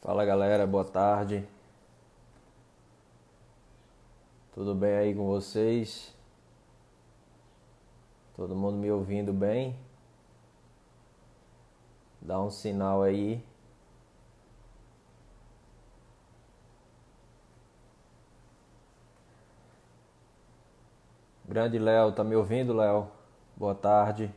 Fala galera, boa tarde. Tudo bem aí com vocês? Todo mundo me ouvindo bem? Dá um sinal aí. Grande Léo, tá me ouvindo, Léo? Boa tarde.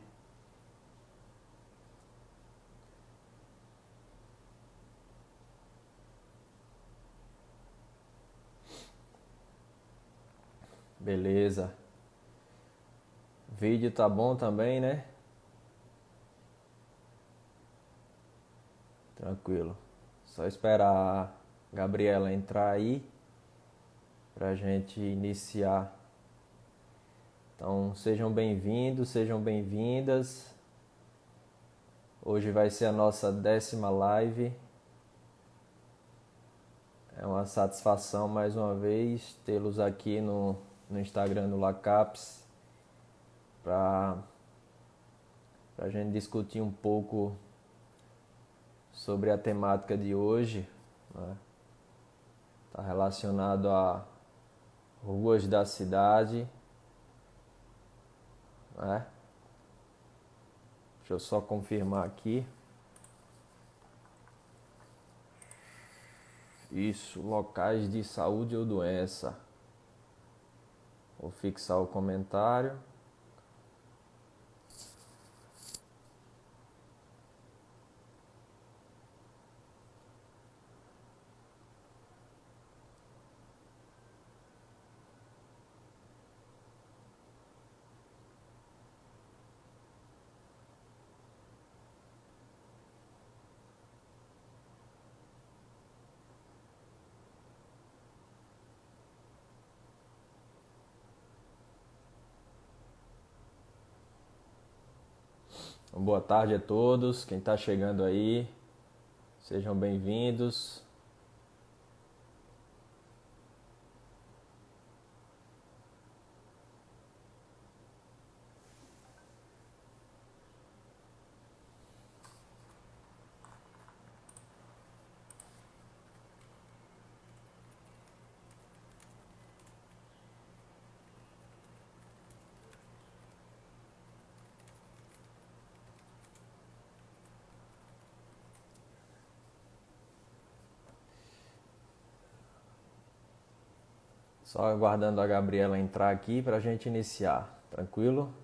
Beleza. Vídeo tá bom também, né? Tranquilo. Só esperar a Gabriela entrar aí pra gente iniciar. Então, sejam bem-vindos, sejam bem-vindas. Hoje vai ser a nossa 10ª live. É uma satisfação mais uma vez tê-los aqui no Instagram do Lacaps para a gente discutir um pouco sobre a temática de hoje, né? Está relacionado a ruas da cidade, né? Deixa eu só confirmar aqui. Isso, locais de saúde ou doença. Vou fixar o comentário. Então, boa tarde a todos, quem está chegando aí, sejam bem-vindos. Só aguardando a Gabriela entrar aqui para a gente iniciar, tranquilo?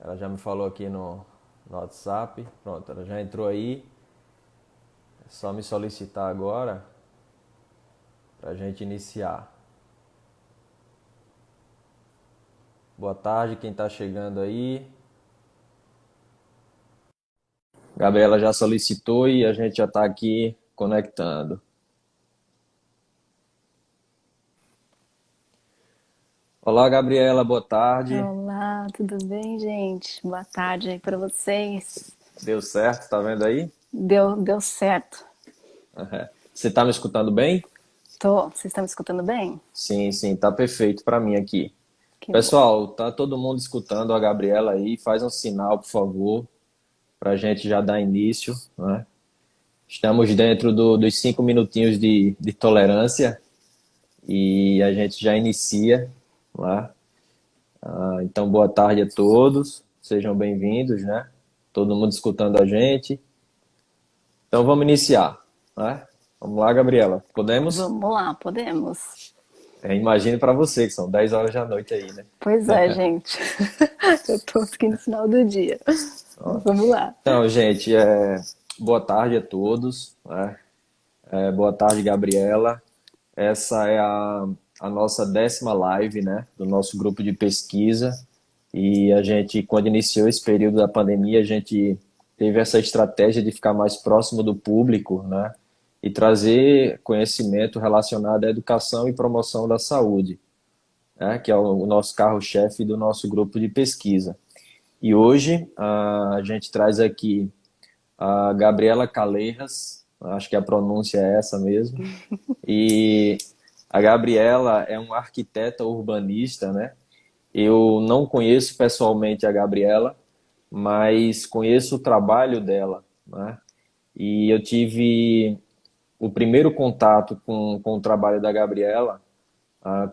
Ela já me falou aqui no WhatsApp, pronto, ela já entrou aí. É só me solicitar agora para a gente iniciar. Boa tarde, quem está chegando aí. Gabriela já solicitou e a gente já está aqui conectando. Olá, Gabriela, boa tarde. Olá, tudo bem, gente? Boa tarde aí para vocês. Deu certo, tá vendo aí? Deu certo. Você está me escutando bem? Vocês estão me escutando bem? Sim, sim, tá perfeito para mim aqui. Que bom. Pessoal, tá todo mundo escutando a Gabriela aí? Faz um sinal, por favor, para a gente já dar início, né? Estamos dentro dos 5 minutinhos de tolerância e a gente já inicia, né? Então, boa tarde a todos, sejam bem-vindos, né? Todo mundo escutando a gente. Então, vamos iniciar, né? Vamos lá, Gabriela. Podemos? Vamos lá, podemos? Imagine para você que são 10 horas da noite aí, né? Pois é, gente. Eu tô aqui no final do dia. Mas vamos lá. Então, gente, boa tarde a todos, né? Boa tarde, Gabriela. Essa é a nossa 10ª live, né, do nosso grupo de pesquisa. E a gente, quando iniciou esse período da pandemia, a gente teve essa estratégia de ficar mais próximo do público, né, e trazer conhecimento relacionado à educação e promoção da saúde, né, que é o nosso carro-chefe do nosso grupo de pesquisa. E hoje a gente traz aqui a Gabriela Caleiras, acho que a pronúncia é essa mesmo, e a Gabriela é uma arquiteta urbanista, né? Eu não conheço pessoalmente a Gabriela, mas conheço o trabalho dela, né? E eu tive o primeiro contato com o trabalho da Gabriela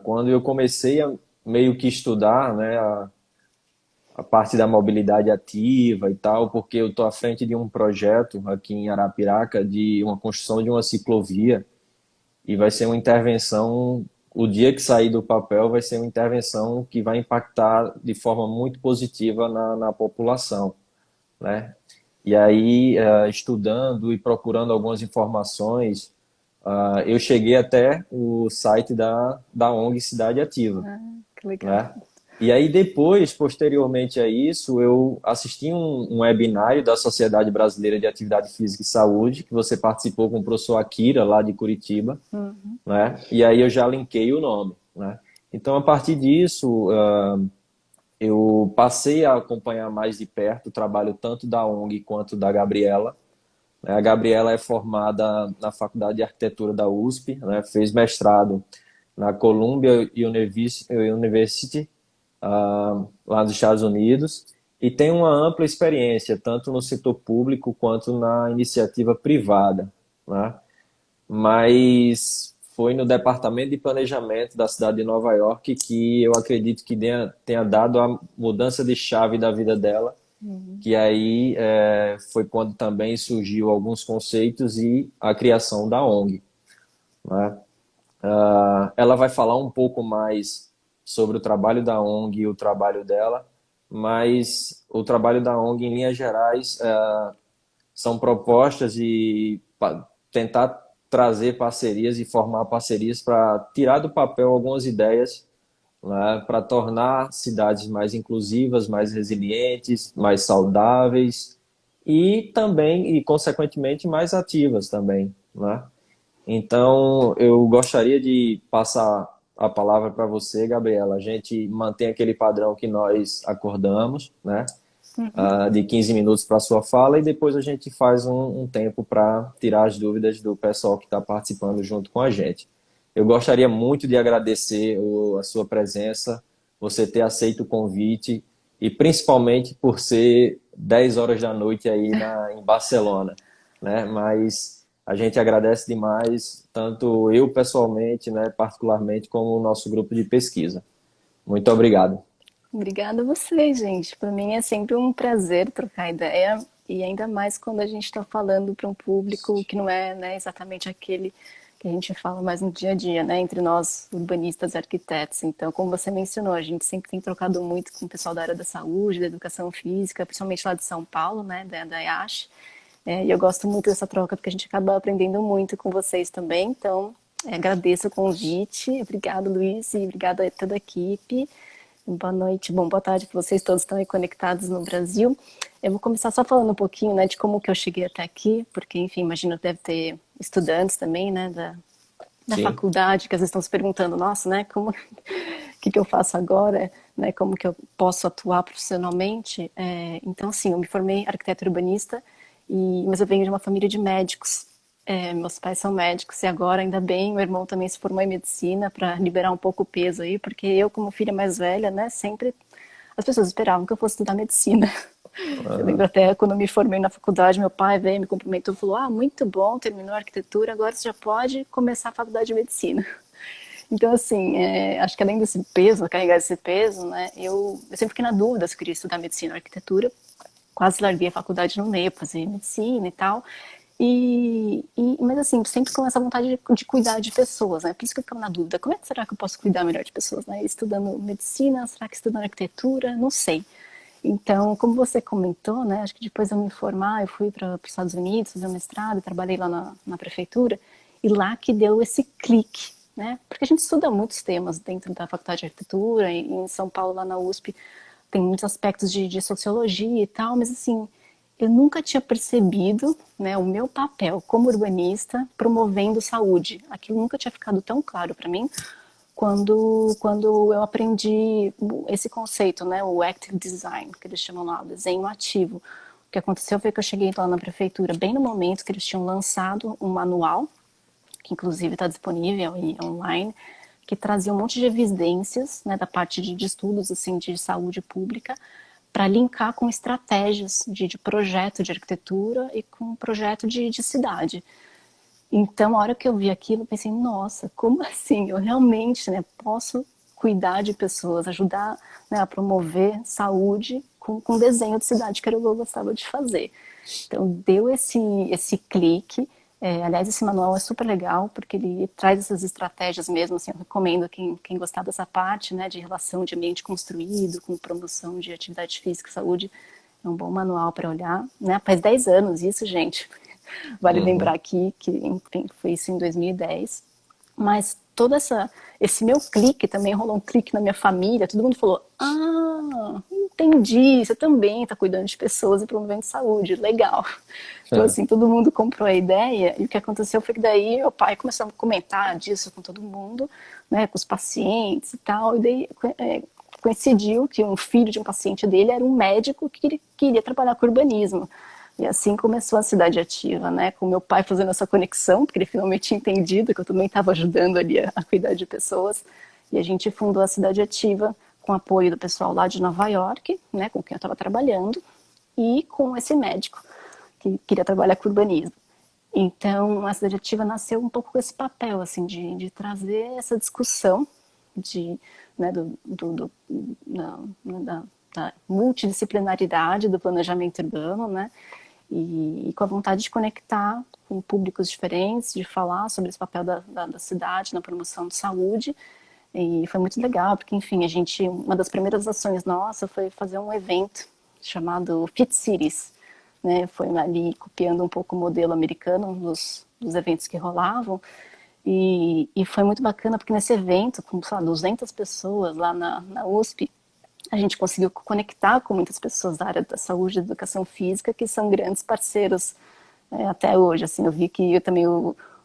quando eu comecei a meio que estudar, né, a parte da mobilidade ativa e tal, porque eu estou à frente de um projeto aqui em Arapiraca de uma construção de uma ciclovia e vai ser uma intervenção, o dia que sair do papel vai ser uma intervenção que vai impactar de forma muito positiva na população, né? E aí, estudando e procurando algumas informações, eu cheguei até o site da ONG Cidade Ativa, Ah, que legal. né? E aí depois, posteriormente a isso, eu assisti um webinário da Sociedade Brasileira de Atividade Física e Saúde, que você participou com o professor Akira, lá de Curitiba, Uhum. né? E aí eu já linkei o nome, né? Então, a partir disso, eu passei a acompanhar mais de perto o trabalho tanto da ONG quanto da Gabriela. A Gabriela é formada na Faculdade de Arquitetura da USP, né? Fez mestrado na Columbia University, lá nos Estados Unidos, e tem uma ampla experiência, tanto no setor público quanto na iniciativa privada, né? Mas foi no departamento de planejamento da cidade de Nova York que eu acredito que tenha dado a mudança de chave da vida dela, Uhum. que aí foi quando também surgiu alguns conceitos e a criação da ONG, né? Ela vai falar um pouco mais sobre o trabalho da ONG e o trabalho dela, mas o trabalho da ONG, em linhas gerais, são propostas e tentar trazer parcerias e formar parcerias para tirar do papel algumas ideias, né, para tornar cidades mais inclusivas, mais resilientes, mais saudáveis e também, e consequentemente, mais ativas também, né? Então, eu gostaria de passar a palavra para você, Gabriela. A gente mantém aquele padrão que nós acordamos, né? Uhum. De 15 minutos para a sua fala e depois a gente faz um tempo para tirar as dúvidas do pessoal que está participando junto com a gente. Eu gostaria muito de agradecer a sua presença, você ter aceito o convite e principalmente por ser 10 horas da noite aí em Barcelona, né? Mas a gente agradece demais, tanto eu pessoalmente, né, particularmente, como o nosso grupo de pesquisa. Muito obrigado. Obrigada a você, gente. Para mim é sempre um prazer trocar ideia e ainda mais quando a gente está falando para um público que não é, né, exatamente aquele que a gente fala mais no dia a dia, né, entre nós urbanistas e arquitetos. Então, como você mencionou, a gente sempre tem trocado muito com o pessoal da área da saúde, da educação física, principalmente lá de São Paulo, né, da IASH. E eu gosto muito dessa troca porque a gente acaba aprendendo muito com vocês também. Então, agradeço o convite. Obrigado, Luiz, e obrigada a toda a equipe. Boa noite, bom, boa tarde para vocês todos que estão aí conectados no Brasil. Eu vou começar só falando um pouquinho, né, de como que eu cheguei até aqui, porque, enfim, imagino que deve ter estudantes também, né, da Sim. faculdade, que às vezes estão se perguntando, nossa, né, como, o que eu faço agora, né, como que eu posso atuar profissionalmente. Então, sim, eu me formei arquiteto urbanista, mas eu venho de uma família de médicos. Meus pais são médicos e agora, ainda bem, meu irmão também se formou em medicina para liberar um pouco o peso aí, porque eu, como filha mais velha, né, sempre as pessoas esperavam que eu fosse estudar medicina. Eu lembro Aham. até quando eu me formei na faculdade, meu pai veio, me cumprimentou e falou: Ah, muito bom, terminou a arquitetura, agora você já pode começar a faculdade de medicina. Então, assim, acho que além desse peso, carregar esse peso, né, eu sempre fiquei na dúvida se eu queria estudar medicina ou arquitetura. Quase larguei a faculdade no meio, fazer medicina e tal. Mas assim, sempre com essa vontade de cuidar de pessoas, né? Por isso que eu ficava na dúvida, como é que será que eu posso cuidar melhor de pessoas, né? Estudando medicina, será que estudando arquitetura? Não sei. Então, como você comentou, né? Acho que depois de eu me formar, eu fui para os Estados Unidos fazer um mestrado, trabalhei lá na prefeitura, e lá que deu esse clique, né? Porque a gente estuda muitos temas dentro da faculdade de arquitetura, e em São Paulo, lá na USP, tem muitos aspectos de sociologia e tal, mas assim, eu nunca tinha percebido, né, o meu papel como urbanista promovendo saúde. Aquilo nunca tinha ficado tão claro para mim quando eu aprendi esse conceito, né, o active design, que eles chamam lá, o desenho ativo. O que aconteceu foi que eu cheguei lá na prefeitura bem no momento que eles tinham lançado um manual, que inclusive está disponível e online, que trazia um monte de evidências, né, da parte de estudos assim de saúde pública, para linkar com estratégias de projeto de arquitetura e com projeto de cidade. Então, a hora que eu vi aquilo, eu pensei, nossa, como assim? Eu realmente, né, posso cuidar de pessoas, ajudar, né, a promover saúde com desenho de cidade, que era o que eu gostava de fazer. Então, deu esse clique. Aliás, esse manual é super legal, porque ele traz essas estratégias mesmo, assim, eu recomendo quem gostar dessa parte, né, de relação de ambiente construído, com promoção de atividade física e saúde, é um bom manual para olhar, né, faz 10 anos isso, gente, vale lembrar Uhum. aqui que, enfim, foi isso em 2010, mas todo esse meu clique também rolou um clique na minha família, todo mundo falou, entendi, você também está cuidando de pessoas e promovendo saúde, legal. Então, assim, todo mundo comprou a ideia, e o que aconteceu foi que daí meu pai começou a comentar disso com todo mundo, né, com os pacientes e tal, e daí coincidiu que um filho de um paciente dele era um médico que queria trabalhar com urbanismo. E assim começou a Cidade Ativa, né, com meu pai fazendo essa conexão, porque ele finalmente tinha entendido que eu também estava ajudando ali a cuidar de pessoas, e a gente fundou a Cidade Ativa com apoio do pessoal lá de Nova York, né, com quem eu estava trabalhando, e com esse médico que queria trabalhar com urbanismo. Então, a Cidade Ativa nasceu um pouco com esse papel, assim, de trazer essa discussão de, né, da multidisciplinaridade do planejamento urbano, né, e com a vontade de conectar com públicos diferentes, de falar sobre esse papel da cidade na promoção de saúde. E foi muito legal, porque, enfim, uma das primeiras ações nossa foi fazer um evento chamado Fit Cities, né? Foi ali copiando um pouco o modelo americano dos eventos que rolavam. E foi muito bacana, porque nesse evento, com, sei lá, 200 pessoas lá na USP, a gente conseguiu conectar com muitas pessoas da área da saúde e da educação física, que são grandes parceiros até hoje. Assim, eu vi que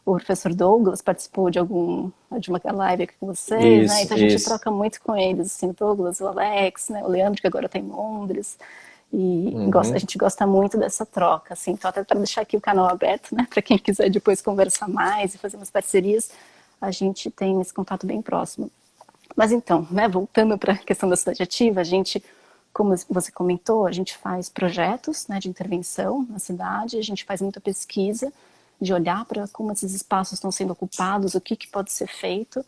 o professor Douglas participou de uma live aqui com vocês, né? Isso, Então a gente isso. troca muito com eles, assim, o Douglas, o Alex, né? O Leandro, que agora está em Londres. E a Uhum. gente gosta muito dessa troca, assim. Então, até para deixar aqui o canal aberto, né? Para quem quiser depois conversar mais e fazer umas parcerias, a gente tem esse contato bem próximo. Mas então, né, voltando para a questão da cidade ativa, a gente, como você comentou, a gente faz projetos, né, de intervenção na cidade, a gente faz muita pesquisa de olhar para como esses espaços estão sendo ocupados, o que pode ser feito.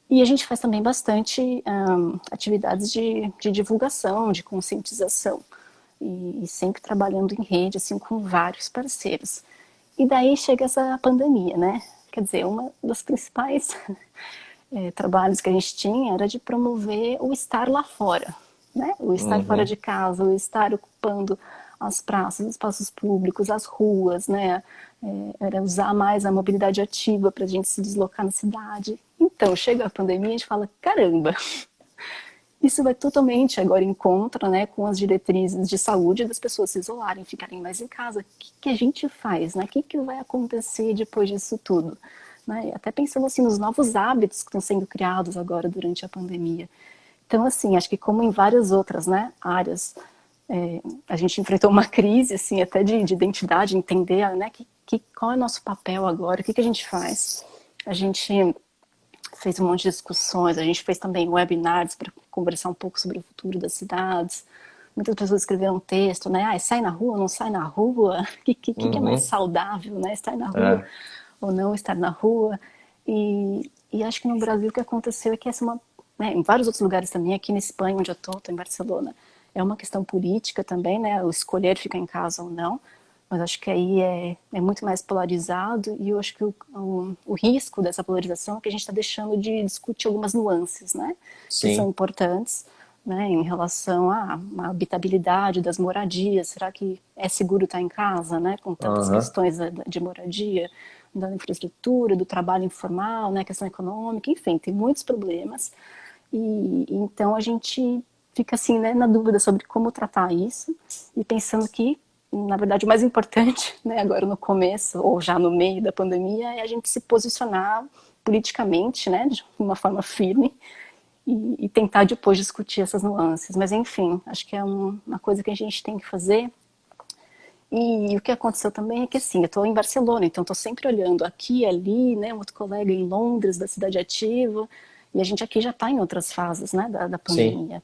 E a gente faz também bastante atividades de divulgação, de conscientização. E sempre trabalhando em rede, assim, com vários parceiros. E daí chega essa pandemia, né? Quer dizer, uma das principais trabalhos que a gente tinha era de promover o estar lá fora, né? O estar fora Uhum. de casa, o estar ocupando as praças, os espaços públicos, as ruas, né? Era usar mais a mobilidade ativa para a gente se deslocar na cidade. Então, chega a pandemia e a gente fala, caramba, isso vai totalmente agora em contra, né, com as diretrizes de saúde das pessoas se isolarem, ficarem mais em casa. O que a gente faz, né? O que vai acontecer depois disso tudo? Né? Até pensando assim nos novos hábitos que estão sendo criados agora durante a pandemia. Então, assim, acho que como em várias outras, né, áreas, a gente enfrentou uma crise, assim, até de identidade, entender, né, qual é o nosso papel agora, o que a gente faz. A gente fez um monte de discussões, a gente fez também webinars para conversar um pouco sobre o futuro das cidades. Muitas pessoas escreveram um texto, né? Sai na rua, não sai na rua? O que é mais Uhum. saudável, né? Estar na rua É. ou não estar na rua? E acho que no Brasil o que aconteceu é que né, em vários outros lugares também, aqui na Espanha, onde eu estou em Barcelona, é uma questão política também, né? O escolher ficar em casa ou não. Mas acho que aí é muito mais polarizado e eu acho que o risco dessa polarização é que a gente está deixando de discutir algumas nuances, né, que são Sim. importantes, né, em relação à habitabilidade das moradias. Será que é seguro estar em casa, né, com tantas Aham. questões de moradia, da infraestrutura, do trabalho informal, né, questão econômica, enfim, tem muitos problemas. E então a gente fica assim, né, na dúvida sobre como tratar isso e pensando que na verdade, o mais importante, né, agora no começo ou já no meio da pandemia, é a gente se posicionar politicamente, né, de uma forma firme e tentar depois discutir essas nuances. Mas, enfim, acho que é uma coisa que a gente tem que fazer. E o que aconteceu também é que, assim, eu estou em Barcelona, então estou sempre olhando aqui e ali, né, um outro colega em Londres, da Cidade Ativa, e a gente aqui já está em outras fases, né, da Sim. pandemia.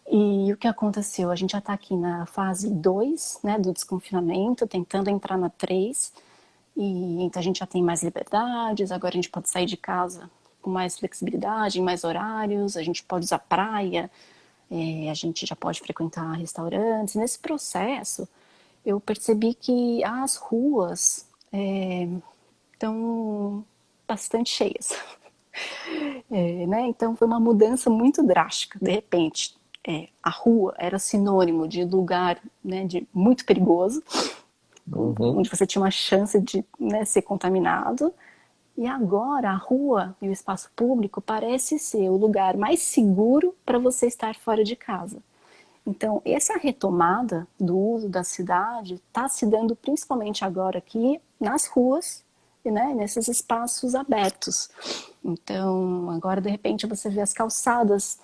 E o que aconteceu? A gente já está aqui na fase 2, né, do desconfinamento, tentando entrar na 3. E então a gente já tem mais liberdades, agora a gente pode sair de casa com mais flexibilidade, mais horários, a gente pode usar praia, a gente já pode frequentar restaurantes. Nesse processo, eu percebi que as ruas estão bastante cheias. Né? Então foi uma mudança muito drástica. De repente, a rua era sinônimo de lugar, né, de muito perigoso, Uhum. onde você tinha uma chance de, né, ser contaminado. E agora a rua e o espaço público parece ser o lugar mais seguro para você estar fora de casa. Então, essa retomada do uso da cidade está se dando principalmente agora aqui nas ruas, né, nesses espaços abertos. Então, agora de repente você vê as calçadas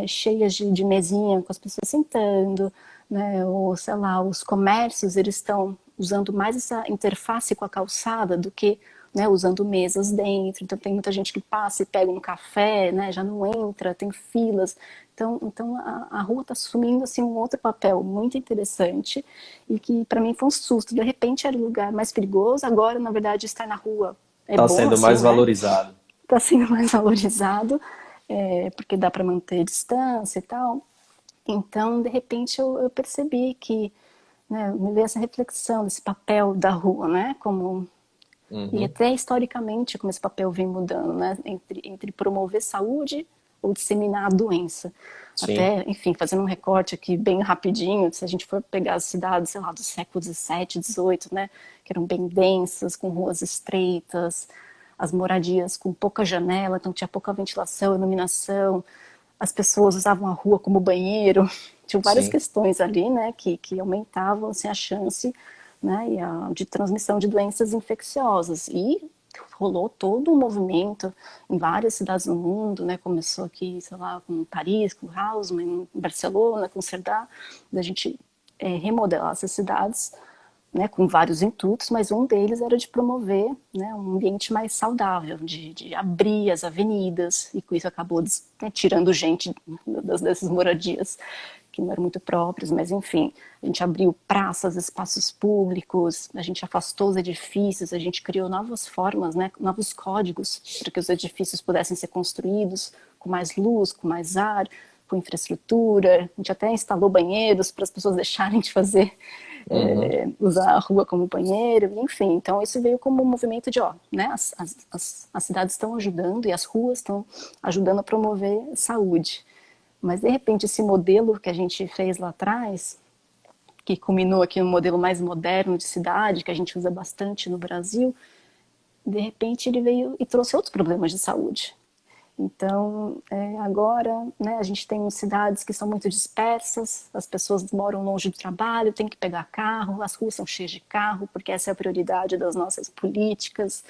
cheias de mesinha com as pessoas sentando, né, ou sei lá, os comércios eles estão usando mais essa interface com a calçada do que, né, usando mesas dentro. Então tem muita gente que passa e pega um café, né, já não entra, tem filas. Então a rua está assumindo assim um outro papel muito interessante e que para mim foi um susto. De repente era o lugar mais perigoso, agora na verdade estar na rua é Tá bom, sendo assim, mais né? valorizado. Está sendo mais valorizado, porque dá para manter distância e tal. Então, de repente, eu percebi que, né, me veio essa reflexão desse papel da rua, né, como e Uhum. até historicamente como esse papel vem mudando, né, entre promover saúde ou disseminar a doença. Sim, Até, enfim, fazendo um recorte aqui bem rapidinho, se a gente for pegar as cidades, sei lá, do século XVII, XVIII, né, que eram bem densas, com ruas estreitas, as moradias com pouca janela, então tinha pouca ventilação, iluminação, as pessoas usavam a rua como banheiro, tinham várias sim. questões ali, né, que aumentavam assim, a chance, né, de transmissão de doenças infecciosas. E rolou todo um movimento em várias cidades do mundo, né, começou aqui, sei lá, com Paris, com Haussmann, em Barcelona, com Cerdá, da gente remodelar essas cidades, né, com vários intuitos, mas um deles era de promover, né, um ambiente mais saudável, de abrir as avenidas, e com isso acabou, né, tirando gente dessas moradias que não eram muito próprias, mas enfim, a gente abriu praças, espaços públicos, a gente afastou os edifícios, a gente criou novas formas, né, novos códigos para que os edifícios pudessem ser construídos com mais luz, com mais ar, com infraestrutura, a gente até instalou banheiros para as pessoas deixarem de fazer Uhum. usar a rua como banheiro, enfim. Então, isso veio como um movimento de, ó, né, as cidades estão ajudando e as ruas estão ajudando a promover saúde. Mas, de repente, esse modelo que a gente fez lá atrás, que culminou aqui no modelo mais moderno de cidade, que a gente usa bastante no Brasil, de repente ele veio e trouxe outros problemas de saúde. Então, agora, né, a gente tem cidades que são muito dispersas, as pessoas moram longe do trabalho, tem que pegar carro, as ruas são cheias de carro, porque essa é a prioridade das nossas políticas.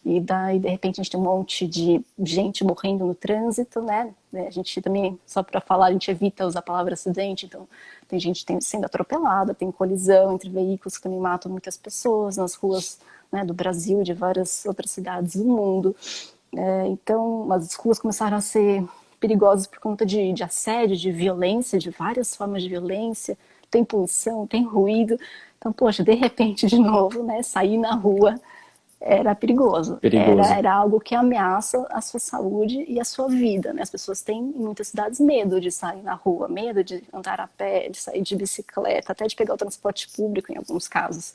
E daí, de repente, a gente tem um monte de gente morrendo no trânsito, né? A gente também, só para falar, a gente evita usar a palavra acidente, então tem gente sendo atropelada, tem colisão entre veículos que também matam muitas pessoas nas ruas, né, do Brasil e de várias outras cidades do mundo. Então, as ruas começaram a ser perigosas por conta de assédio, de violência, de várias formas de violência. Tem poluição, tem ruído. Então, poxa, de repente, de novo, né, sair na rua era perigoso. Perigoso. Era algo que ameaça a sua saúde e a sua vida. Né? As pessoas têm, em muitas cidades, medo de sair na rua, medo de andar a pé, de sair de bicicleta, até de pegar o transporte público, em alguns casos.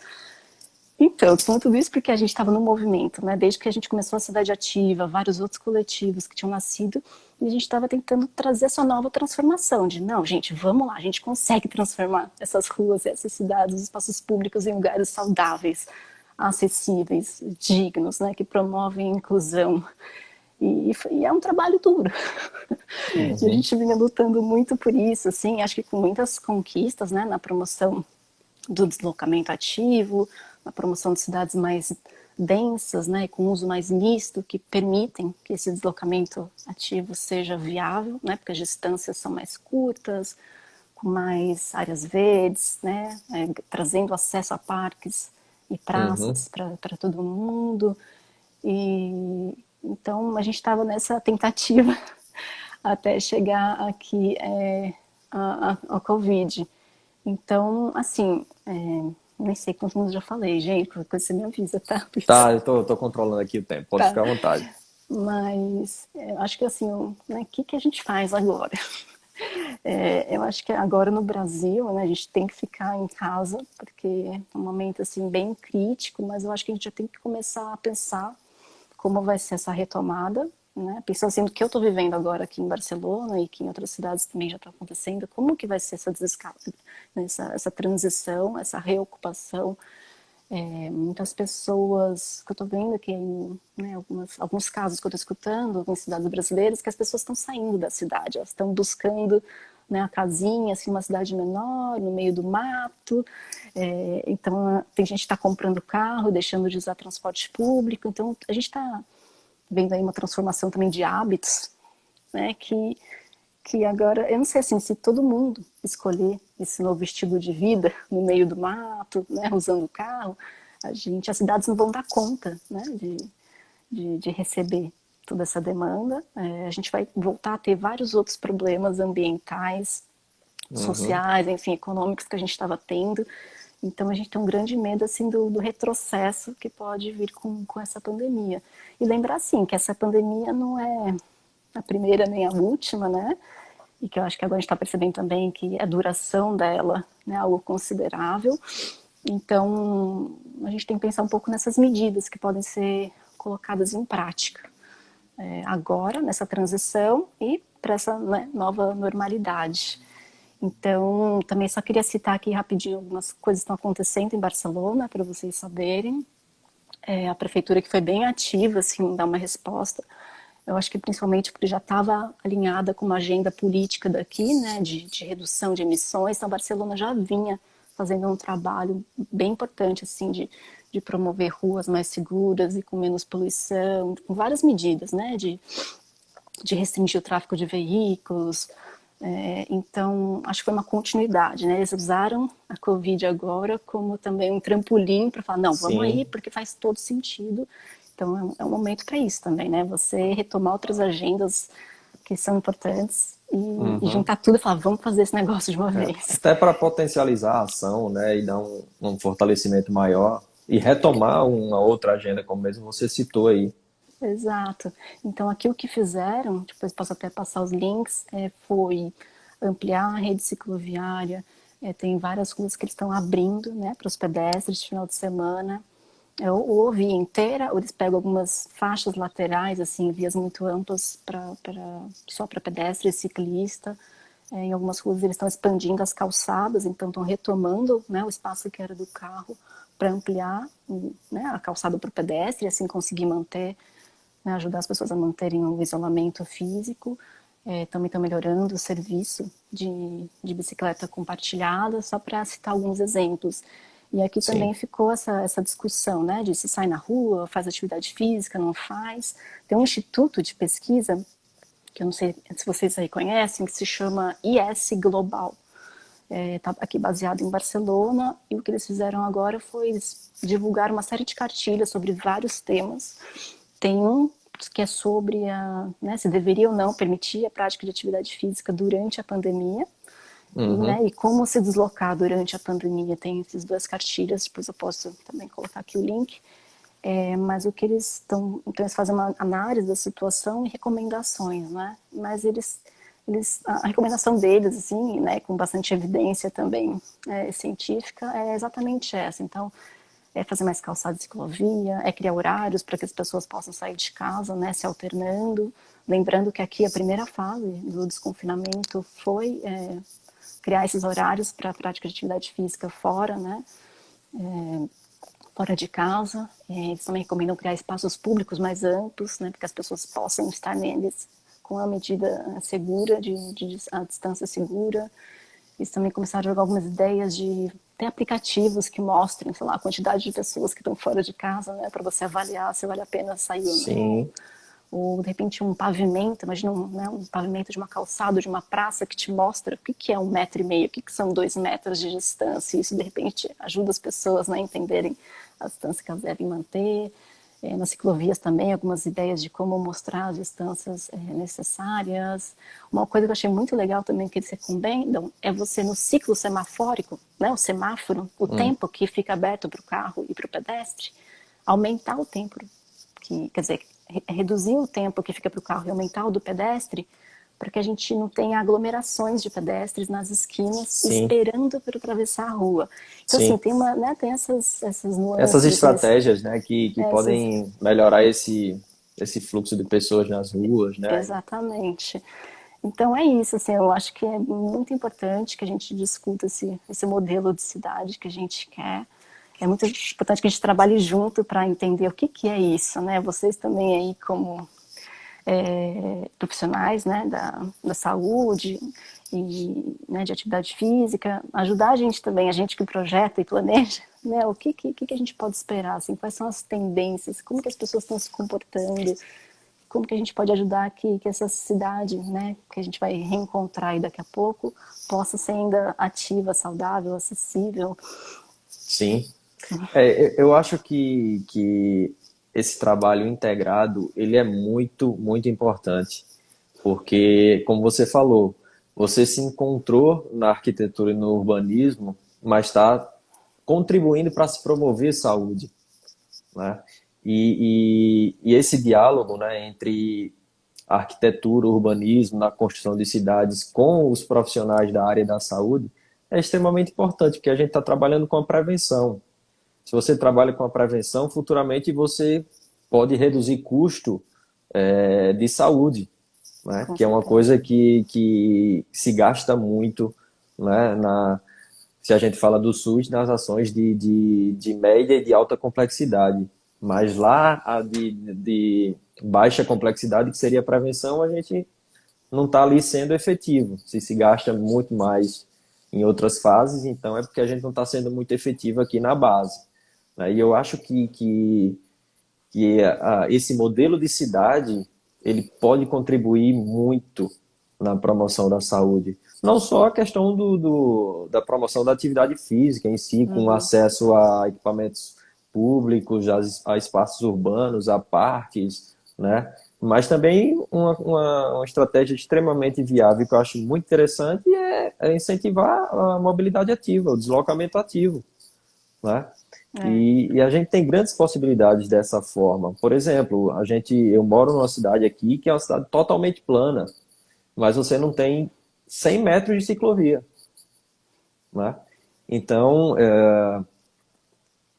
Então, com tudo isso porque a gente estava no movimento, né? Desde que a gente começou a Cidade Ativa, vários outros coletivos que tinham nascido, e a gente estava tentando trazer essa nova transformação de, não, gente, vamos lá, a gente consegue transformar essas ruas, essas cidades, os espaços públicos em lugares saudáveis, acessíveis, dignos, né? Que promovem inclusão. E é um trabalho duro. E a Uhum. gente vinha lutando muito por isso, assim, acho que com muitas conquistas, né? Na promoção do deslocamento ativo, a promoção de cidades mais densas, né, com uso mais misto, que permitem que esse deslocamento ativo seja viável, né, porque as distâncias são mais curtas, com mais áreas verdes, né, trazendo acesso a parques e Uhum. praças para todo mundo. E então a gente estava nessa tentativa até chegar aqui a Covid. Então, assim, nem sei quantos minutos já falei, gente, qualquer coisa você me avisa, tá? Tá, eu tô controlando aqui o tempo, pode Tá. ficar à vontade. Mas eu acho que assim, né, o que a gente faz agora? Eu acho que agora no Brasil, né, a gente tem que ficar em casa, porque é um momento assim bem crítico, mas eu acho que a gente já tem que começar a pensar como vai ser essa retomada, né? Pensando assim, do que eu estou vivendo agora aqui em Barcelona e que em outras cidades também já está acontecendo, como que vai ser essa desescala, né? Essa transição, essa reocupação. Muitas pessoas que eu estou vendo aqui, né, alguns casos que eu estou escutando em cidades brasileiras, que as pessoas estão saindo da cidade, elas estão buscando, né, a casinha, assim, uma cidade menor, no meio do mato. Então, tem gente que está comprando carro, deixando de usar transporte público. Então, a gente está vendo aí uma transformação também de hábitos, né, que agora, eu não sei assim, se todo mundo escolher esse novo estilo de vida no meio do mato, né, usando o carro, as cidades não vão dar conta, né, de receber toda essa demanda. A gente vai voltar a ter vários outros problemas ambientais, Uhum. sociais, enfim, econômicos que a gente estava tendo. Então a gente tem um grande medo assim do retrocesso que pode vir com essa pandemia. E lembrar assim que essa pandemia não é a primeira nem a última, né? E que eu acho que agora a gente está percebendo também que a duração dela é, né, algo considerável. Então, a gente tem que pensar um pouco nessas medidas que podem ser colocadas em prática agora, nessa transição e para essa, né, nova normalidade. Então, também só queria citar aqui rapidinho algumas coisas que estão acontecendo em Barcelona, para vocês saberem. A prefeitura que foi bem ativa, assim, em dar uma resposta. Eu acho que principalmente porque já estava alinhada com uma agenda política daqui, né, de redução de emissões. Então, Barcelona já vinha fazendo um trabalho bem importante, assim, de promover ruas mais seguras e com menos poluição, com várias medidas, né, de restringir o tráfego de veículos. Então, acho que foi uma continuidade, né? Eles usaram a Covid agora como também um trampolim para falar, não, vamos aí, Sim. porque faz todo sentido. Então, é um momento para isso também, né? Você retomar outras agendas que são importantes e Uhum. juntar tudo e falar, vamos fazer esse negócio de uma vez. Até para potencializar a ação, né, e dar um fortalecimento maior e retomar uma outra agenda, como mesmo você citou aí. Exato. Então, aqui o que fizeram, depois posso até passar os links, foi ampliar a rede cicloviária. Tem várias ruas que eles estão abrindo, né, para os pedestres de final de semana. Ou via inteira, ou eles pegam algumas faixas laterais, assim, vias muito amplas só para pedestre e ciclista. Em algumas ruas eles estão expandindo as calçadas, então estão retomando, né, o espaço que era do carro para ampliar, né, a calçada para o pedestre e assim conseguir manter, né, ajudar as pessoas a manterem o isolamento físico. Também estão melhorando o serviço de bicicleta compartilhada, só para citar alguns exemplos. E aqui também Sim. ficou essa discussão, né, de se sai na rua, faz atividade física, não faz. Tem um instituto de pesquisa, que eu não sei se vocês aí conhecem, que se chama IS Global. Está aqui baseado em Barcelona, e o que eles fizeram agora foi divulgar uma série de cartilhas sobre vários temas. Tem um que é sobre né, se deveria ou não permitir a prática de atividade física durante a pandemia, Uhum. né, e como se deslocar durante a pandemia. Tem essas duas cartilhas, depois eu posso também colocar aqui o link. Mas o que eles estão, então eles fazem uma análise da situação e recomendações, né? Mas a recomendação deles, assim, né, com bastante evidência também científica, é exatamente essa. Então, é fazer mais calçada de ciclovia, é criar horários para que as pessoas possam sair de casa, né, se alternando. Lembrando que aqui a primeira fase do desconfinamento foi criar esses horários para a prática de atividade física fora, né, fora de casa. Eles também recomendam criar espaços públicos mais amplos, né, para que as pessoas possam estar neles com a medida segura, a distância segura. Eles também começaram a jogar algumas ideias de ter aplicativos que mostrem, sei lá, a quantidade de pessoas que estão fora de casa, né, para você avaliar se vale a pena sair ou não. Sim. Ou, de repente, um pavimento, imagina um pavimento de uma calçada, de uma praça, que te mostra o que é 1,5 metro, o que são 2 metros de distância. Isso, de repente, ajuda as pessoas, né, a entenderem a distância que elas devem manter. nas ciclovias também, algumas ideias de como mostrar as distâncias necessárias. Uma coisa que eu achei muito legal também que eles recomendam é você, no ciclo semafórico, né, o semáforo, o tempo que fica aberto para o carro e para o pedestre, aumentar o tempo, quer dizer, reduzir o tempo que fica para o carro e aumentar o do pedestre, para que a gente não tenha aglomerações de pedestres nas esquinas Sim, esperando para atravessar a rua. Então, assim, sim. tem, tem essas Essas nuances, estratégias, né, que essas, podem melhorar esse fluxo de pessoas nas ruas, né? exatamente. Então é isso, assim, eu acho que é muito importante que a gente discuta esse modelo de cidade que a gente quer. É muito importante que a gente trabalhe junto para entender o que, que é isso, né? Vocês também aí como profissionais, né, da saúde e, né, de atividade física, ajudar a gente também, a gente que projeta e planeja, né, o que a gente pode esperar, assim, quais são as tendências, como que as pessoas estão se comportando, como que a gente pode ajudar que essa cidade, né, que a gente vai reencontrar aí daqui a pouco, possa ser ainda ativa, saudável, acessível. Sim. Eu acho que esse trabalho integrado, ele é muito, muito importante, porque, como você falou, você se encontrou na arquitetura e no urbanismo, mas está contribuindo para se promover saúde, né? E esse diálogo, né, entre a arquitetura, o urbanismo, na construção de cidades com os profissionais da área da saúde é extremamente importante, porque a gente está trabalhando com a prevenção. Se você trabalha com a prevenção, futuramente você pode reduzir custo de saúde, né? Com Que é uma certeza. coisa que se gasta muito, né? Se a gente fala do SUS, nas ações de média e de alta complexidade. Mas lá, a de baixa complexidade, que seria a prevenção, a gente não está ali sendo efetivo. Se gasta muito mais em outras fases, então é porque a gente não está sendo muito efetivo aqui na base, né? E eu acho que esse modelo de cidade ele pode contribuir muito na promoção da saúde. Não só a questão da promoção da atividade física em si, com Uhum. acesso a equipamentos públicos, a espaços urbanos, a parques, né? Mas também uma estratégia extremamente viável que eu acho muito interessante é incentivar a mobilidade ativa, o deslocamento ativo, né? É. E a gente tem grandes possibilidades dessa forma. Por exemplo, eu moro numa cidade aqui que é uma cidade totalmente plana, mas você não tem 100 metros de ciclovia, né? Então,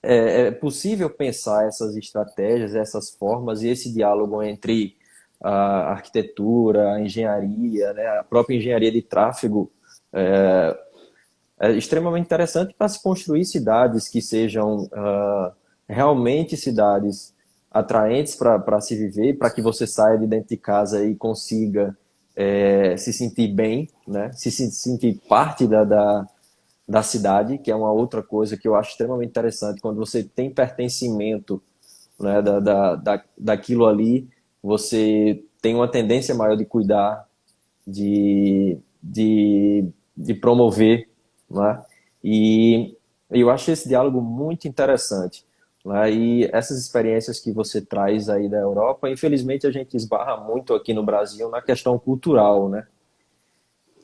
é possível pensar essas estratégias, essas formas e esse diálogo entre a arquitetura, a engenharia, né? A própria engenharia de tráfego é extremamente interessante para se construir cidades que sejam realmente cidades atraentes para se viver, para que você saia de dentro de casa e consiga se sentir bem, né? Se sentir parte da cidade, que é uma outra coisa que eu acho extremamente interessante. Quando você tem pertencimento, né, daquilo ali, você tem uma tendência maior de cuidar, de promover, né? E eu acho esse diálogo muito interessante, né? E essas experiências que você traz aí da Europa, infelizmente a gente esbarra muito aqui no Brasil na questão cultural, né?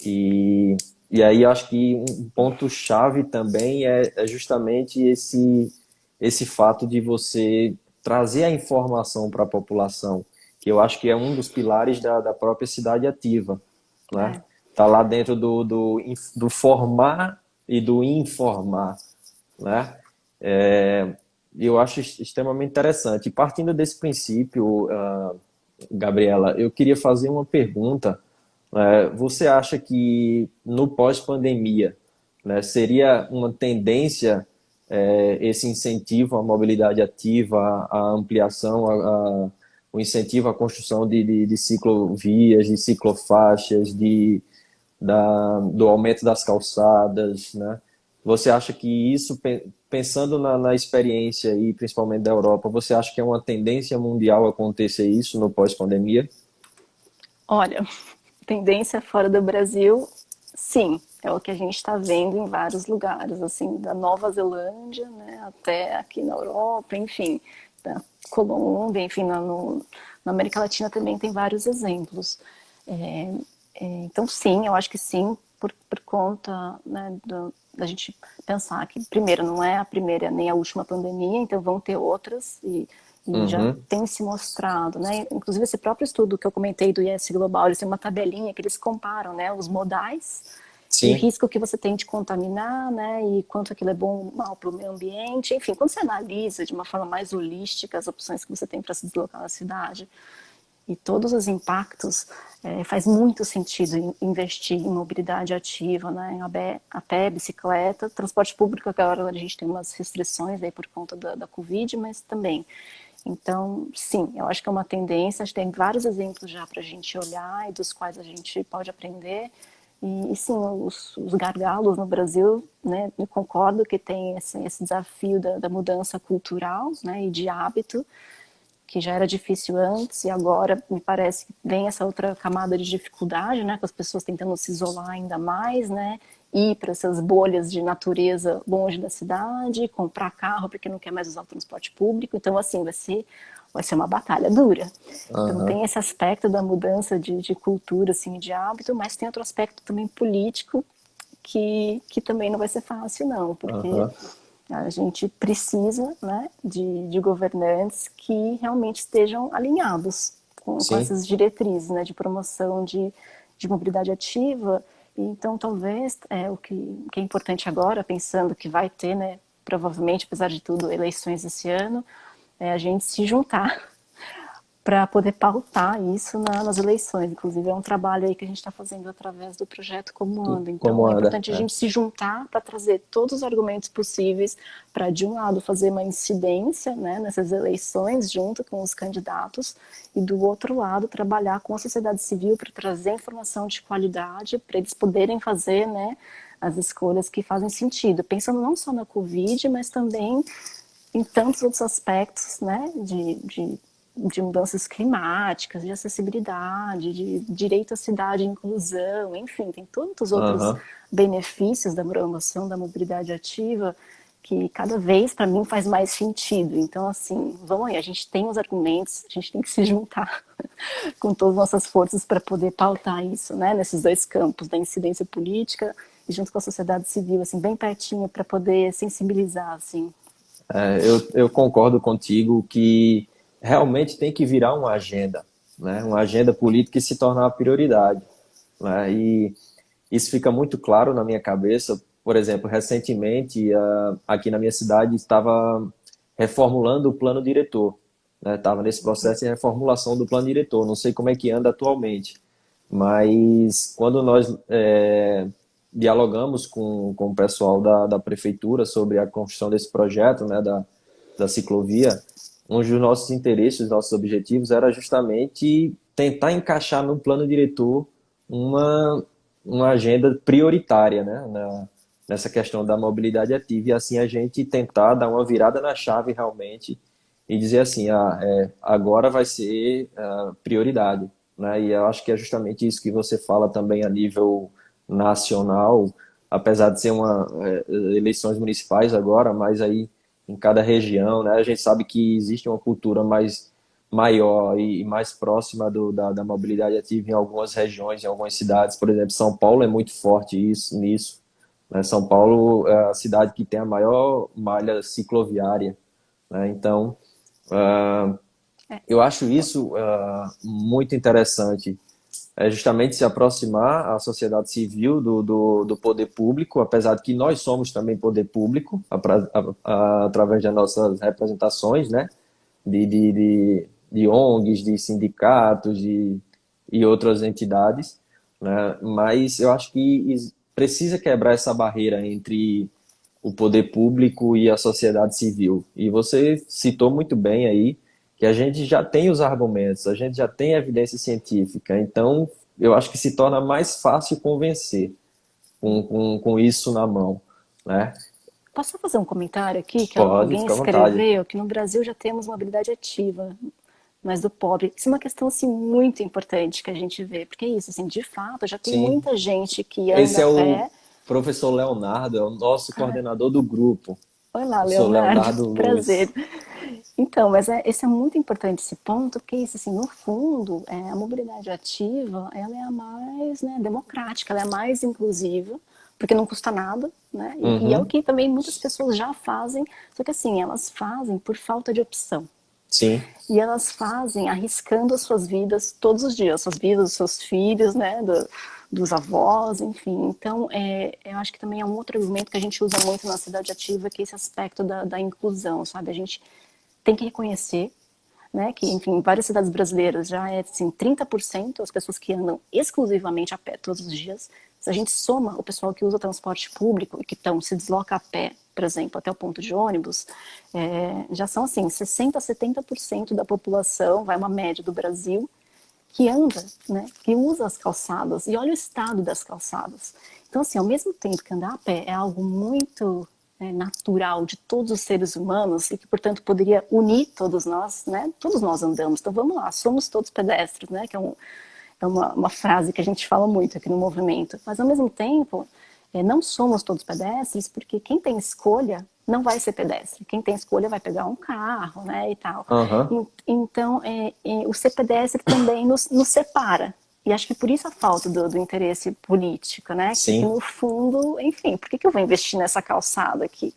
E aí eu acho que um ponto-chave também é justamente esse fato de você trazer a informação para a população, que eu acho que é um dos pilares da própria cidade ativa, né? É. Tá lá dentro do formar e do informar, né? Eu acho extremamente interessante. E partindo desse princípio, Gabriela, eu queria fazer uma pergunta. Você acha que no pós-pandemia, né, seria uma tendência esse incentivo à mobilidade ativa, à ampliação, o incentivo à construção de ciclovias, de ciclofaixas, do aumento das calçadas, né? Você acha que isso, pensando na experiência e principalmente da Europa, você acha que é uma tendência mundial acontecer isso no pós-pandemia? Olha, tendência fora do Brasil, sim, é o que a gente está vendo em vários lugares, assim, da Nova Zelândia, né, até aqui na Europa, enfim, da Colômbia, enfim, na América Latina também tem vários exemplos. Então, sim, eu acho que sim, por conta, né, da gente pensar que, primeiro, não é a primeira nem a última pandemia, então vão ter outras, e já Uhum. tem se mostrado, né? Inclusive, esse próprio estudo que eu comentei do IS Global, eles têm uma tabelinha que eles comparam, né, os modais e o Sim, risco que você tem de contaminar, né, e quanto aquilo é bom ou mal para o meio ambiente. Enfim, quando você analisa de uma forma mais holística as opções que você tem para se deslocar na cidade e todos os impactos, faz muito sentido investir em mobilidade ativa, né, a pé, bicicleta, transporte público. Agora a gente tem umas restrições aí por conta da Covid, mas também. Então, sim, eu acho que é uma tendência, acho que tem vários exemplos já para a gente olhar e dos quais a gente pode aprender. E sim, os gargalos no Brasil, né, eu concordo que tem esse desafio da mudança cultural, né, e de hábito, que já era difícil antes, e agora me parece que vem essa outra camada de dificuldade, né, com as pessoas tentando se isolar ainda mais, né, ir para essas bolhas de natureza longe da cidade, comprar carro porque não quer mais usar o transporte público. Então, assim, vai ser uma batalha dura. Então, aham, tem esse aspecto da mudança de cultura, assim, de hábito, mas tem outro aspecto também político que também não vai ser fácil, não, porque aham, a gente precisa, né, de governantes que realmente estejam alinhados com sim, essas diretrizes, né, de promoção de mobilidade ativa. Então, talvez o que é importante agora, pensando que vai ter, né, provavelmente, apesar de tudo, eleições esse ano, é a gente se juntar para poder pautar isso nas eleições. Inclusive, é um trabalho aí que a gente está fazendo através do projeto Como Anda. como Então, é anda? importante a gente se juntar para trazer todos os argumentos possíveis para, de um lado, fazer uma incidência, né, nessas eleições junto com os candidatos e, do outro lado, trabalhar com a sociedade civil para trazer informação de qualidade para eles poderem fazer, né, as escolhas que fazem sentido, pensando não só na Covid, mas também em tantos outros aspectos, né, de mudanças climáticas, de acessibilidade, de direito à cidade e inclusão, enfim, tem tantos outros Aham. benefícios da promoção da mobilidade ativa que cada vez, para mim, faz mais sentido. Então, assim, vamos aí, a gente tem os argumentos, a gente tem que se juntar com todas as nossas forças para poder pautar isso, né, nesses dois campos, da incidência política e junto com a sociedade civil, assim, bem pertinho, para poder sensibilizar, assim. Eu concordo contigo que realmente tem que virar uma agenda, né? Uma agenda política e se tornar uma prioridade, né? E isso fica muito claro na minha cabeça. Por exemplo, recentemente, aqui na minha cidade, estava reformulando o plano diretor, né? Estava nesse processo de reformulação do plano diretor. Não sei como é que anda atualmente, mas quando nós dialogamos com o pessoal da prefeitura sobre a construção desse projeto, né, da ciclovia, um dos nossos interesses, nossos objetivos era justamente tentar encaixar no plano diretor uma, uma agenda prioritária, né, nessa questão da mobilidade ativa, e assim a gente tentar dar uma virada na chave realmente e dizer assim, agora vai ser prioridade, né? E eu acho que é justamente isso que você fala também a nível nacional, apesar de ser eleições municipais agora, mas aí em cada região, né? A gente sabe que existe uma cultura mais maior e mais próxima da mobilidade ativa em algumas regiões, em algumas cidades. Por exemplo, São Paulo é muito forte nisso, né? São Paulo é a cidade que tem a maior malha cicloviária, né? Então, eu acho isso muito interessante, é justamente se aproximar a sociedade civil do poder público, apesar de que nós somos também poder público, através das nossas representações, né, de ONGs, de sindicatos e outras entidades, né, mas eu acho que precisa quebrar essa barreira entre o poder público e a sociedade civil. E você citou muito bem aí que a gente já tem os argumentos, a gente já tem evidência científica, então eu acho que se torna mais fácil convencer com isso na mão, né? Posso fazer um comentário aqui? Que Pode, alguém fica à vontade. escreveu que no Brasil já temos mobilidade ativa, mas do pobre. Isso é uma questão assim, muito importante que a gente vê, porque é isso, assim, de fato, já tem Sim, muita gente que anda esse a é o pé. professor Leonardo, é o nosso Ah, coordenador do grupo, oi lá, professor Leonardo, Leonardo prazer. Luz. Então, mas esse é muito importante esse ponto, porque isso, assim, no fundo, a mobilidade ativa, ela é a mais, né, democrática, ela é a mais inclusiva, porque não custa nada, né? E é o Uhum. que também muitas pessoas já fazem, só que assim, elas fazem por falta de opção. Sim, E elas fazem arriscando as suas vidas todos os dias, suas vidas, dos seus filhos, né, dos avós, enfim. Então, eu acho que também é um outro argumento que a gente usa muito na cidade ativa, que é esse aspecto da inclusão, sabe? A gente tem que reconhecer, né, que, enfim, em várias cidades brasileiras já é assim, 30% as pessoas que andam exclusivamente a pé todos os dias. Se a gente soma o pessoal que usa transporte público e que se desloca a pé, por exemplo, até o ponto de ônibus, já são assim, 60% a 70% da população, vai uma média do Brasil, que anda, né, que usa as calçadas, e olha o estado das calçadas. Então, assim, ao mesmo tempo que andar a pé é algo muito natural de todos os seres humanos e que, portanto, poderia unir todos nós, né? Todos nós andamos, então vamos lá, somos todos pedestres, né? Que é uma frase que a gente fala muito aqui no movimento. Mas, ao mesmo tempo, não somos todos pedestres, porque quem tem escolha não vai ser pedestre. Quem tem escolha vai pegar um carro, né, e tal. aham, Então, o ser pedestre também nos separa. E acho que por isso a falta do interesse político, né? Que sim. no fundo, enfim, por que eu vou investir nessa calçada aqui?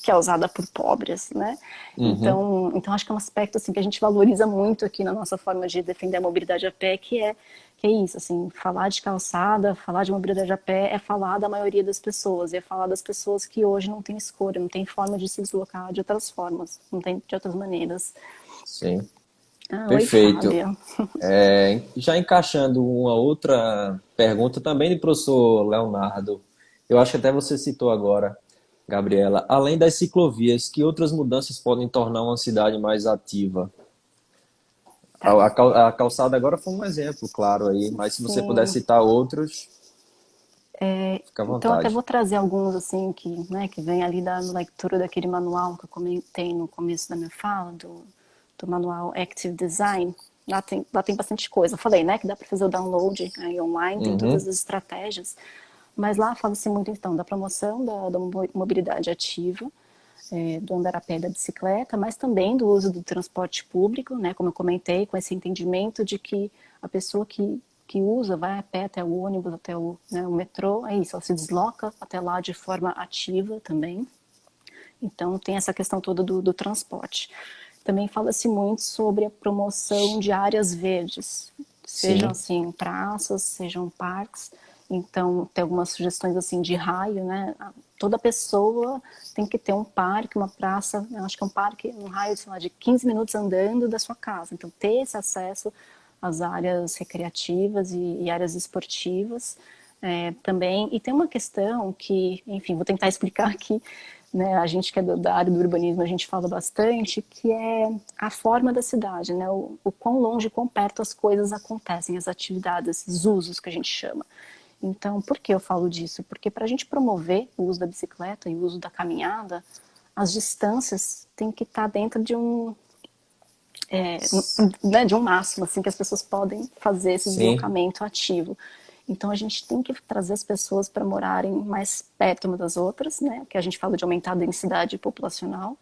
Que é usada por pobres, né? Uhum. Então acho que é um aspecto assim que a gente valoriza muito aqui na nossa forma de defender a mobilidade a pé, que é isso, assim, falar de calçada, falar de mobilidade a pé é falar da maioria das pessoas, é falar das pessoas que hoje não têm escolha, não tem forma de se deslocar de outras formas, não tem de outras maneiras. Sim, Ah, oi, perfeito. Fábio. Já encaixando uma outra pergunta também do professor Leonardo, eu acho que até você citou agora, Gabriela, além das ciclovias, que outras mudanças podem tornar uma cidade mais ativa? Tá. A calçada agora foi um exemplo, claro, aí, mas se você puder Sim. citar outros, fica à Então até vontade. vou trazer alguns assim que vem ali da leitura daquele manual que eu comentei no começo da minha fala, do manual Active Design. Lá tem bastante coisa. Eu falei, né, que dá para fazer o download aí online, tem todas Uhum, as estratégias. Mas lá fala-se muito então da promoção da mobilidade ativa, do andar a pé, da bicicleta, mas também do uso do transporte público, né, como eu comentei, com esse entendimento de que a pessoa que usa, vai a pé até o ônibus, até o metrô, é isso, ela se desloca até lá de forma ativa também. Então, tem essa questão toda do transporte. Também fala-se muito sobre a promoção de áreas verdes, sejam sim, assim praças, sejam parques. Então, tem algumas sugestões assim de raio, né? Toda pessoa tem que ter um parque, uma praça, eu acho que é um parque, um raio, sei lá, de 15 minutos andando da sua casa. Então, ter esse acesso às áreas recreativas e áreas esportivas também. E tem uma questão que, enfim, vou tentar explicar aqui, né? A gente que é da área do urbanismo, a gente fala bastante, que é a forma da cidade, né? O quão longe, quão perto as coisas acontecem, as atividades, os usos que a gente chama. Então, por que eu falo disso? Porque para a gente promover o uso da bicicleta e o uso da caminhada, as distâncias têm que estar dentro é, né, de um máximo, assim, que as pessoas podem fazer esse sim, deslocamento ativo. Então a gente tem que trazer as pessoas para morarem mais perto umas das outras, né? Que a gente fala de aumentar a densidade populacional.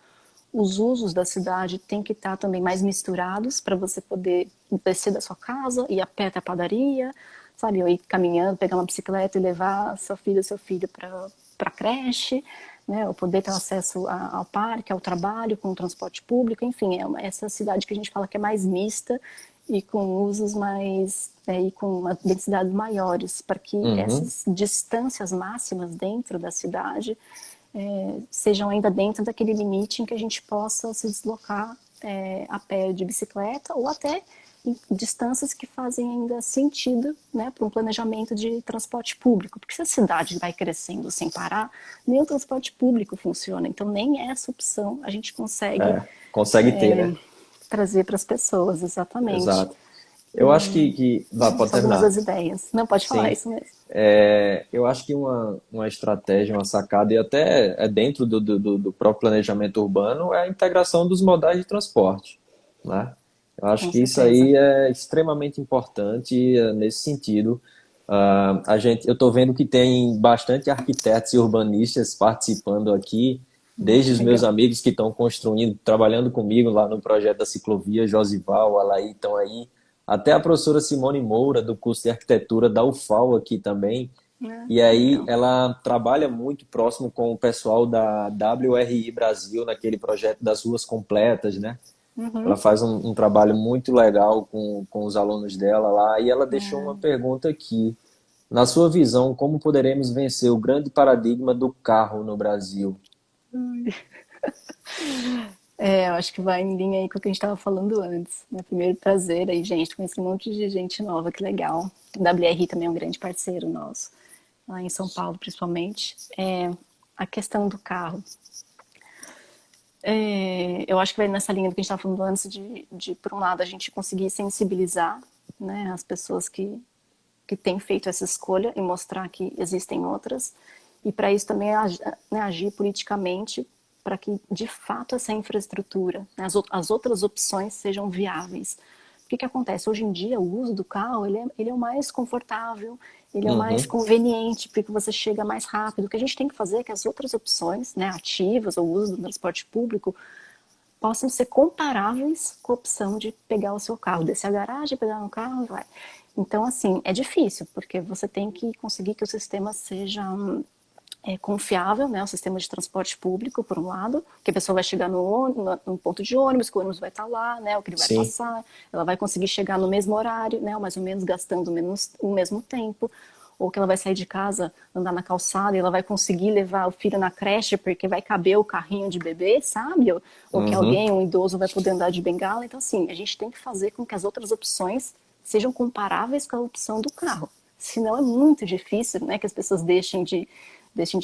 Os usos da cidade têm que estar também mais misturados para você poder descer da sua casa, ir a pé até a padaria, sabe? Ou ir caminhando, pegar uma bicicleta e levar sua filha, seu filho para a creche, né? Ou poder ter acesso ao parque, ao trabalho, com o transporte público, enfim, essa cidade que a gente fala que é mais mista e com usos mais e com densidades maiores, para que uhum, essas distâncias máximas dentro da cidade sejam ainda dentro daquele limite em que a gente possa se deslocar a pé de bicicleta ou até em distâncias que fazem ainda sentido, né, para um planejamento de transporte público, porque se a cidade vai crescendo sem parar, nem o transporte público funciona, então nem essa opção a gente consegue consegue ter, né? trazer para as pessoas, exatamente. Exato. Eu acho Vá, pode São algumas das terminar. ideias. Não, pode falar Sim. isso mesmo. Eu acho que uma estratégia, uma sacada, e até é dentro do próprio planejamento urbano, é a integração dos modais de transporte, né? Eu acho Com que isso certeza. aí é extremamente importante nesse sentido. Eu estou vendo que tem bastante arquitetos e urbanistas participando aqui, desde os meus Legal. amigos que estão construindo, trabalhando comigo lá no projeto da ciclovia, Josival, Alaí estão aí, até a professora Simone Moura, do curso de arquitetura da UFAL aqui também. E aí Legal. ela trabalha muito próximo com o pessoal da WRI Brasil, naquele projeto das ruas completas, né? Ela Uhum. faz um trabalho muito legal com os alunos dela lá, e ela deixou uma É. pergunta aqui. Na sua visão, como poderemos vencer o grande paradigma do carro no Brasil? É, eu acho que vai em linha aí com o que a gente estava falando antes, né? Primeiro, prazer aí, gente. Conheci um monte de gente nova, que legal. O WR também é um grande parceiro nosso, lá em São Paulo, principalmente. É, a questão do carro. Eu acho que vai nessa linha do que a gente estava falando antes, por um lado, a gente conseguir sensibilizar, né, as pessoas que têm feito essa escolha e mostrar que existem outras. E para isso também né, agir politicamente para que, de fato, essa infraestrutura, né, as outras opções sejam viáveis. O que acontece? Hoje em dia, o uso do carro ele é o mais confortável, ele é o mais Uhum, conveniente, porque você chega mais rápido. O que a gente tem que fazer é que as outras opções, né, ativas, ou o uso do transporte público, possam ser comparáveis com a opção de pegar o seu carro, descer a garagem, pegar no carro e vai. Então, assim, é difícil, porque você tem que conseguir que o sistema seja confiável, né, o sistema de transporte público, por um lado, que a pessoa vai chegar no ponto de ônibus, que o ônibus vai estar lá, né, o que ele vai sim. passar, ela vai conseguir chegar no mesmo horário, né, mais ou menos gastando menos, o mesmo tempo, ou que ela vai sair de casa, andar na calçada e ela vai conseguir levar o filho na creche porque vai caber o carrinho de bebê, sabe? Ou que Uhum, alguém, um idoso, vai poder andar de bengala. Então, assim, a gente tem que fazer com que as outras opções sejam comparáveis com a opção do carro. Senão é muito difícil, né, que as pessoas deixem de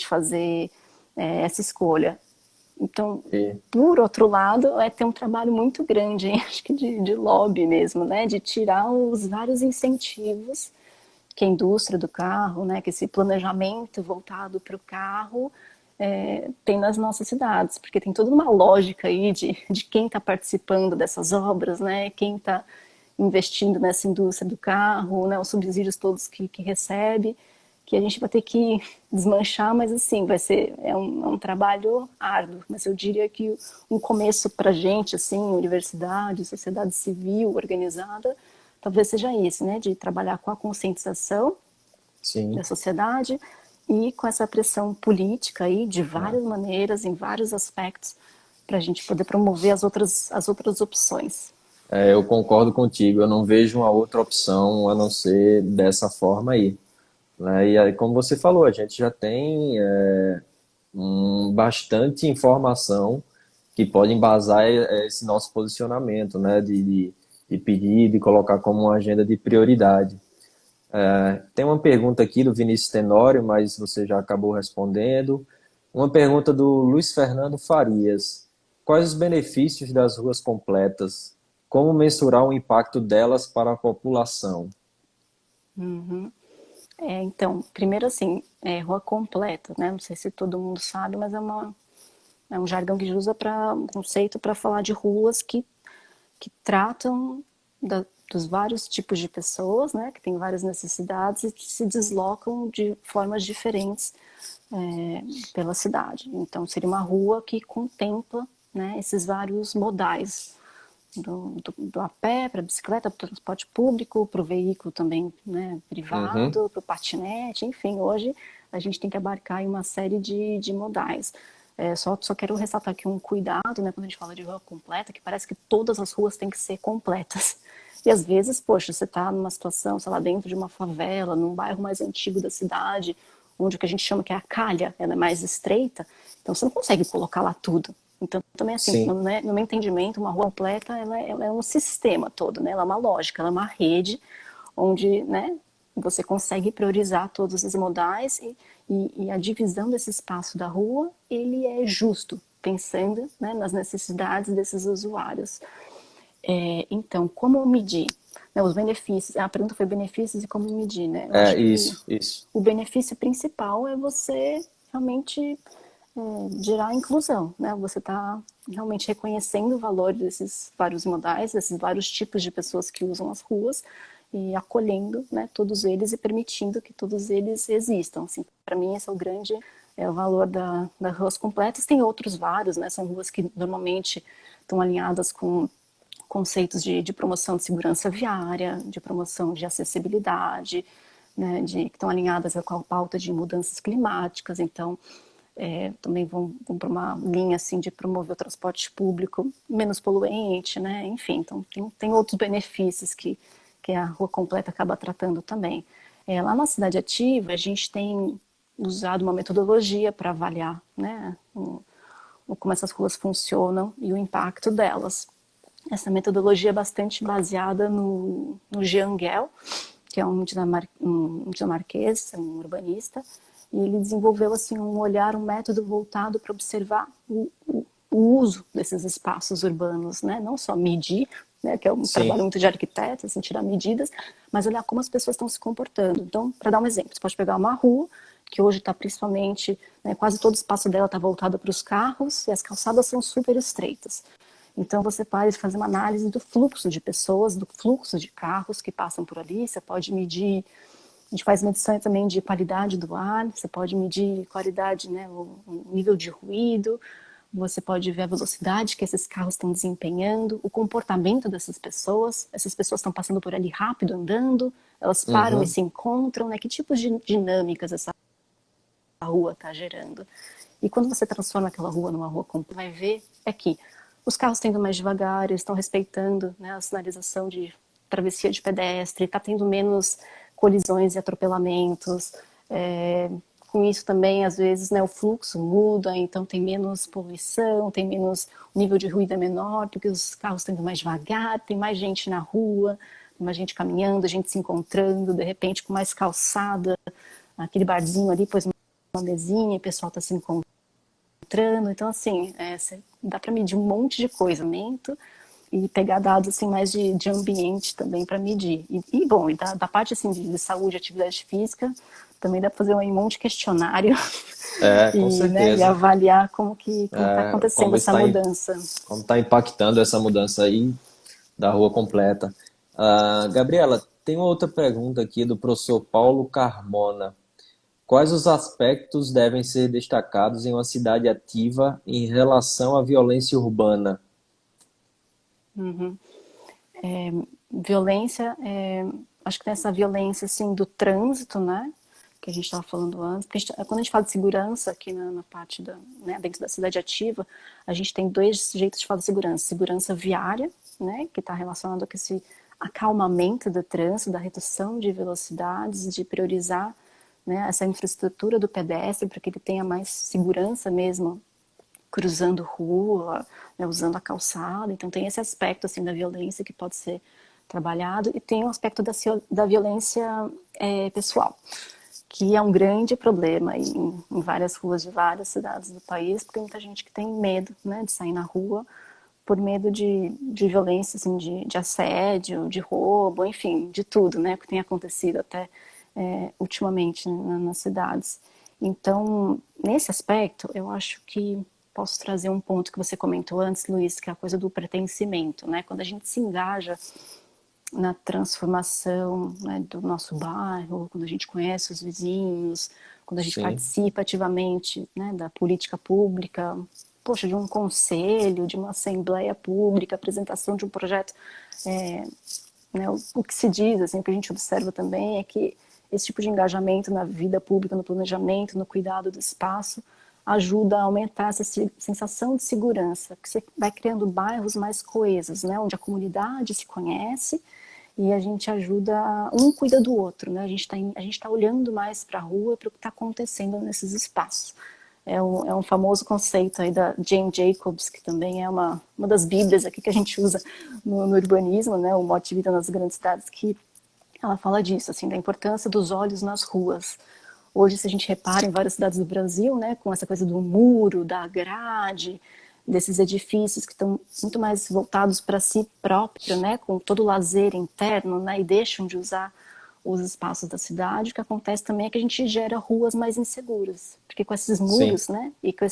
fazer essa escolha. Então, e- por outro lado, ter um trabalho muito grande, hein? Acho que de lobby mesmo, né? De tirar os vários incentivos que a indústria do carro, né? Que esse planejamento voltado para o carro tem nas nossas cidades, porque tem toda uma lógica aí de quem está participando dessas obras, né? Quem está investindo nessa indústria do carro, né? Os subsídios todos que recebe, que a gente vai ter que desmanchar, mas assim, é um trabalho árduo, mas eu diria que um começo para a gente, assim, universidade, sociedade civil organizada, talvez seja esse, né, de trabalhar com a conscientização da sim. sociedade e com essa pressão política aí, de É. várias maneiras, em vários aspectos, para a gente poder promover as outras opções. É, eu concordo contigo, eu não vejo uma outra opção a não ser dessa forma aí, né? E aí, como você falou, a gente já tem bastante informação que pode embasar esse nosso posicionamento, né? De pedir, de colocar como uma agenda de prioridade. Tem uma pergunta aqui do Vinícius Tenório, mas você já acabou respondendo. Uma pergunta do Luiz Fernando Farias. Quais os benefícios das ruas completas? Como mensurar o impacto delas para a população? Então, primeiro assim, rua completa, né? Não sei se todo mundo sabe, mas é um jargão que a gente usa para um conceito para falar de ruas que tratam dos vários tipos de pessoas, né? Que têm várias necessidades e que se deslocam de formas diferentes pela cidade. Então, seria uma rua que contempla, né, esses vários modais do a pé para a bicicleta, para o transporte público, para o veículo também, né, Uhum, privado, para o patinete, enfim, hoje a gente tem que abarcar em uma série de modais. Só quero ressaltar aqui um cuidado, né, quando a gente fala de rua completa, que parece que todas as ruas têm que ser completas. E às vezes, poxa, você está numa situação, sei lá, dentro de uma favela, num bairro mais antigo da cidade, onde o que a gente chama que é a calha, ela é mais estreita, então você não consegue colocar lá tudo. Então, também assim, sim. no meu entendimento, uma rua completa, ela é um sistema todo, né? Ela é uma lógica, ela é uma rede onde, né, você consegue priorizar todos os modais e a divisão desse espaço da rua, ele é justo, pensando, né, nas necessidades desses usuários. Então, como medir? Né, os benefícios, a pergunta foi benefícios e como medir, né? Eu É acho que isso, isso. o benefício principal é você realmente gerar a inclusão, né? Você está realmente reconhecendo o valor desses vários modais, desses vários tipos de pessoas que usam as ruas e acolhendo, né, todos eles e permitindo que todos eles existam. Assim, para mim, esse é é o valor das ruas completas. Tem outros vários, né? São ruas que normalmente estão alinhadas com conceitos de promoção de segurança viária, de promoção de acessibilidade, né, que estão alinhadas com a pauta de mudanças climáticas. Então, também vão para uma linha assim de promover o transporte público menos poluente, né? Enfim, então tem outros benefícios que a Rua Completa acaba tratando também. Lá na Cidade Ativa, a gente tem usado uma metodologia para avaliar, né, como essas ruas funcionam e o impacto delas. Essa metodologia é bastante baseada no Jean Gehl, que é um dinamarquês, um urbanista, e ele desenvolveu assim um olhar, um método voltado para observar o uso desses espaços urbanos, né? Não só medir, né, que é um Sim. trabalho muito de arquiteto, assim, tirar medidas, mas olhar como as pessoas estão se comportando. Então, para dar um exemplo, você pode pegar uma rua que hoje está principalmente, né, quase todo o espaço dela está voltado para os carros e as calçadas são super estreitas. Então, você pode fazer uma análise do fluxo de pessoas, do fluxo de carros que passam por ali. Você pode medir, a gente faz medição também de qualidade do ar, você pode medir qualidade, né, o nível de ruído, você pode ver a velocidade que esses carros estão desempenhando, o comportamento dessas pessoas. Essas pessoas estão passando por ali rápido, andando, elas param e Uhum. se encontram, né? Que tipos de dinâmicas essa rua está gerando? E quando você transforma aquela rua numa rua completa, vai ver que os carros estão indo mais devagar, eles estão respeitando, né, a sinalização de travessia de pedestre, está tendo menos colisões e atropelamentos. Com isso também, às vezes, né, o fluxo muda, então tem menos poluição, tem menos, o nível de ruído é menor, porque os carros estão indo mais devagar, tem mais gente na rua, tem mais gente caminhando, gente se encontrando, de repente com mais calçada, aquele barzinho ali, pôs uma mesinha, o pessoal está se encontrando. Então, assim, dá para medir um monte de coisa, e pegar dados assim mais de ambiente também para medir. Bom, e da parte assim de saúde, atividade física, também dá para fazer um monte de questionário Com e certeza. avaliar como está acontecendo Como essa está, mudança. como está impactando essa mudança aí da rua completa. Gabriela, tem uma outra pergunta aqui do professor Paulo Carmona. Quais os aspectos devem ser destacados em uma cidade ativa em relação à violência urbana? Uhum. Violência, acho que tem essa violência assim do trânsito, né? Que a gente estava falando antes. Quando a gente fala de segurança aqui na parte né, dentro da cidade ativa, a gente tem dois jeitos de falar de segurança: segurança viária, né, que está relacionado com esse acalmamento do trânsito, da redução de velocidades, de priorizar, né, essa infraestrutura do pedestre para que ele tenha mais segurança mesmo cruzando rua, né, usando a calçada. Então tem esse aspecto assim da violência que pode ser trabalhado, e tem o aspecto da violência pessoal, que é um grande problema em várias ruas de várias cidades do país, porque tem muita gente que tem medo, né, de sair na rua por medo de violência, assim, de assédio, de roubo, enfim, de tudo, né, que tem acontecido até ultimamente, né, nas cidades. Então, nesse aspecto, eu acho que posso trazer um ponto que você comentou antes, Luiz, que é a coisa do pertencimento, né? Quando a gente se engaja na transformação, né, do nosso bairro, quando a gente conhece os vizinhos, quando a gente Sim, participa ativamente, né, da política pública, poxa, de um conselho, de uma assembleia pública, apresentação de um projeto, né, o que se diz, assim, o que a gente observa também é que esse tipo de engajamento na vida pública, no planejamento, no cuidado do espaço, ajuda a aumentar essa sensação de segurança, que você vai criando bairros mais coesos, né, onde a comunidade se conhece e a gente ajuda, um cuida do outro, né, a gente tá olhando mais para a rua, para o que está acontecendo nesses espaços. É um famoso conceito aí da Jane Jacobs, que também é uma das bíblias aqui que a gente usa no urbanismo, né, o mote de vida nas grandes cidades, que ela fala disso, assim, da importância dos olhos nas ruas. Hoje, se a gente repara em várias cidades do Brasil, né, com essa coisa do muro, da grade, desses edifícios que estão muito mais voltados para si próprio, né, com todo o lazer interno, né, e deixam de usar os espaços da cidade. O que acontece também é que a gente gera ruas mais inseguras, porque com esses sim. muros, né, e com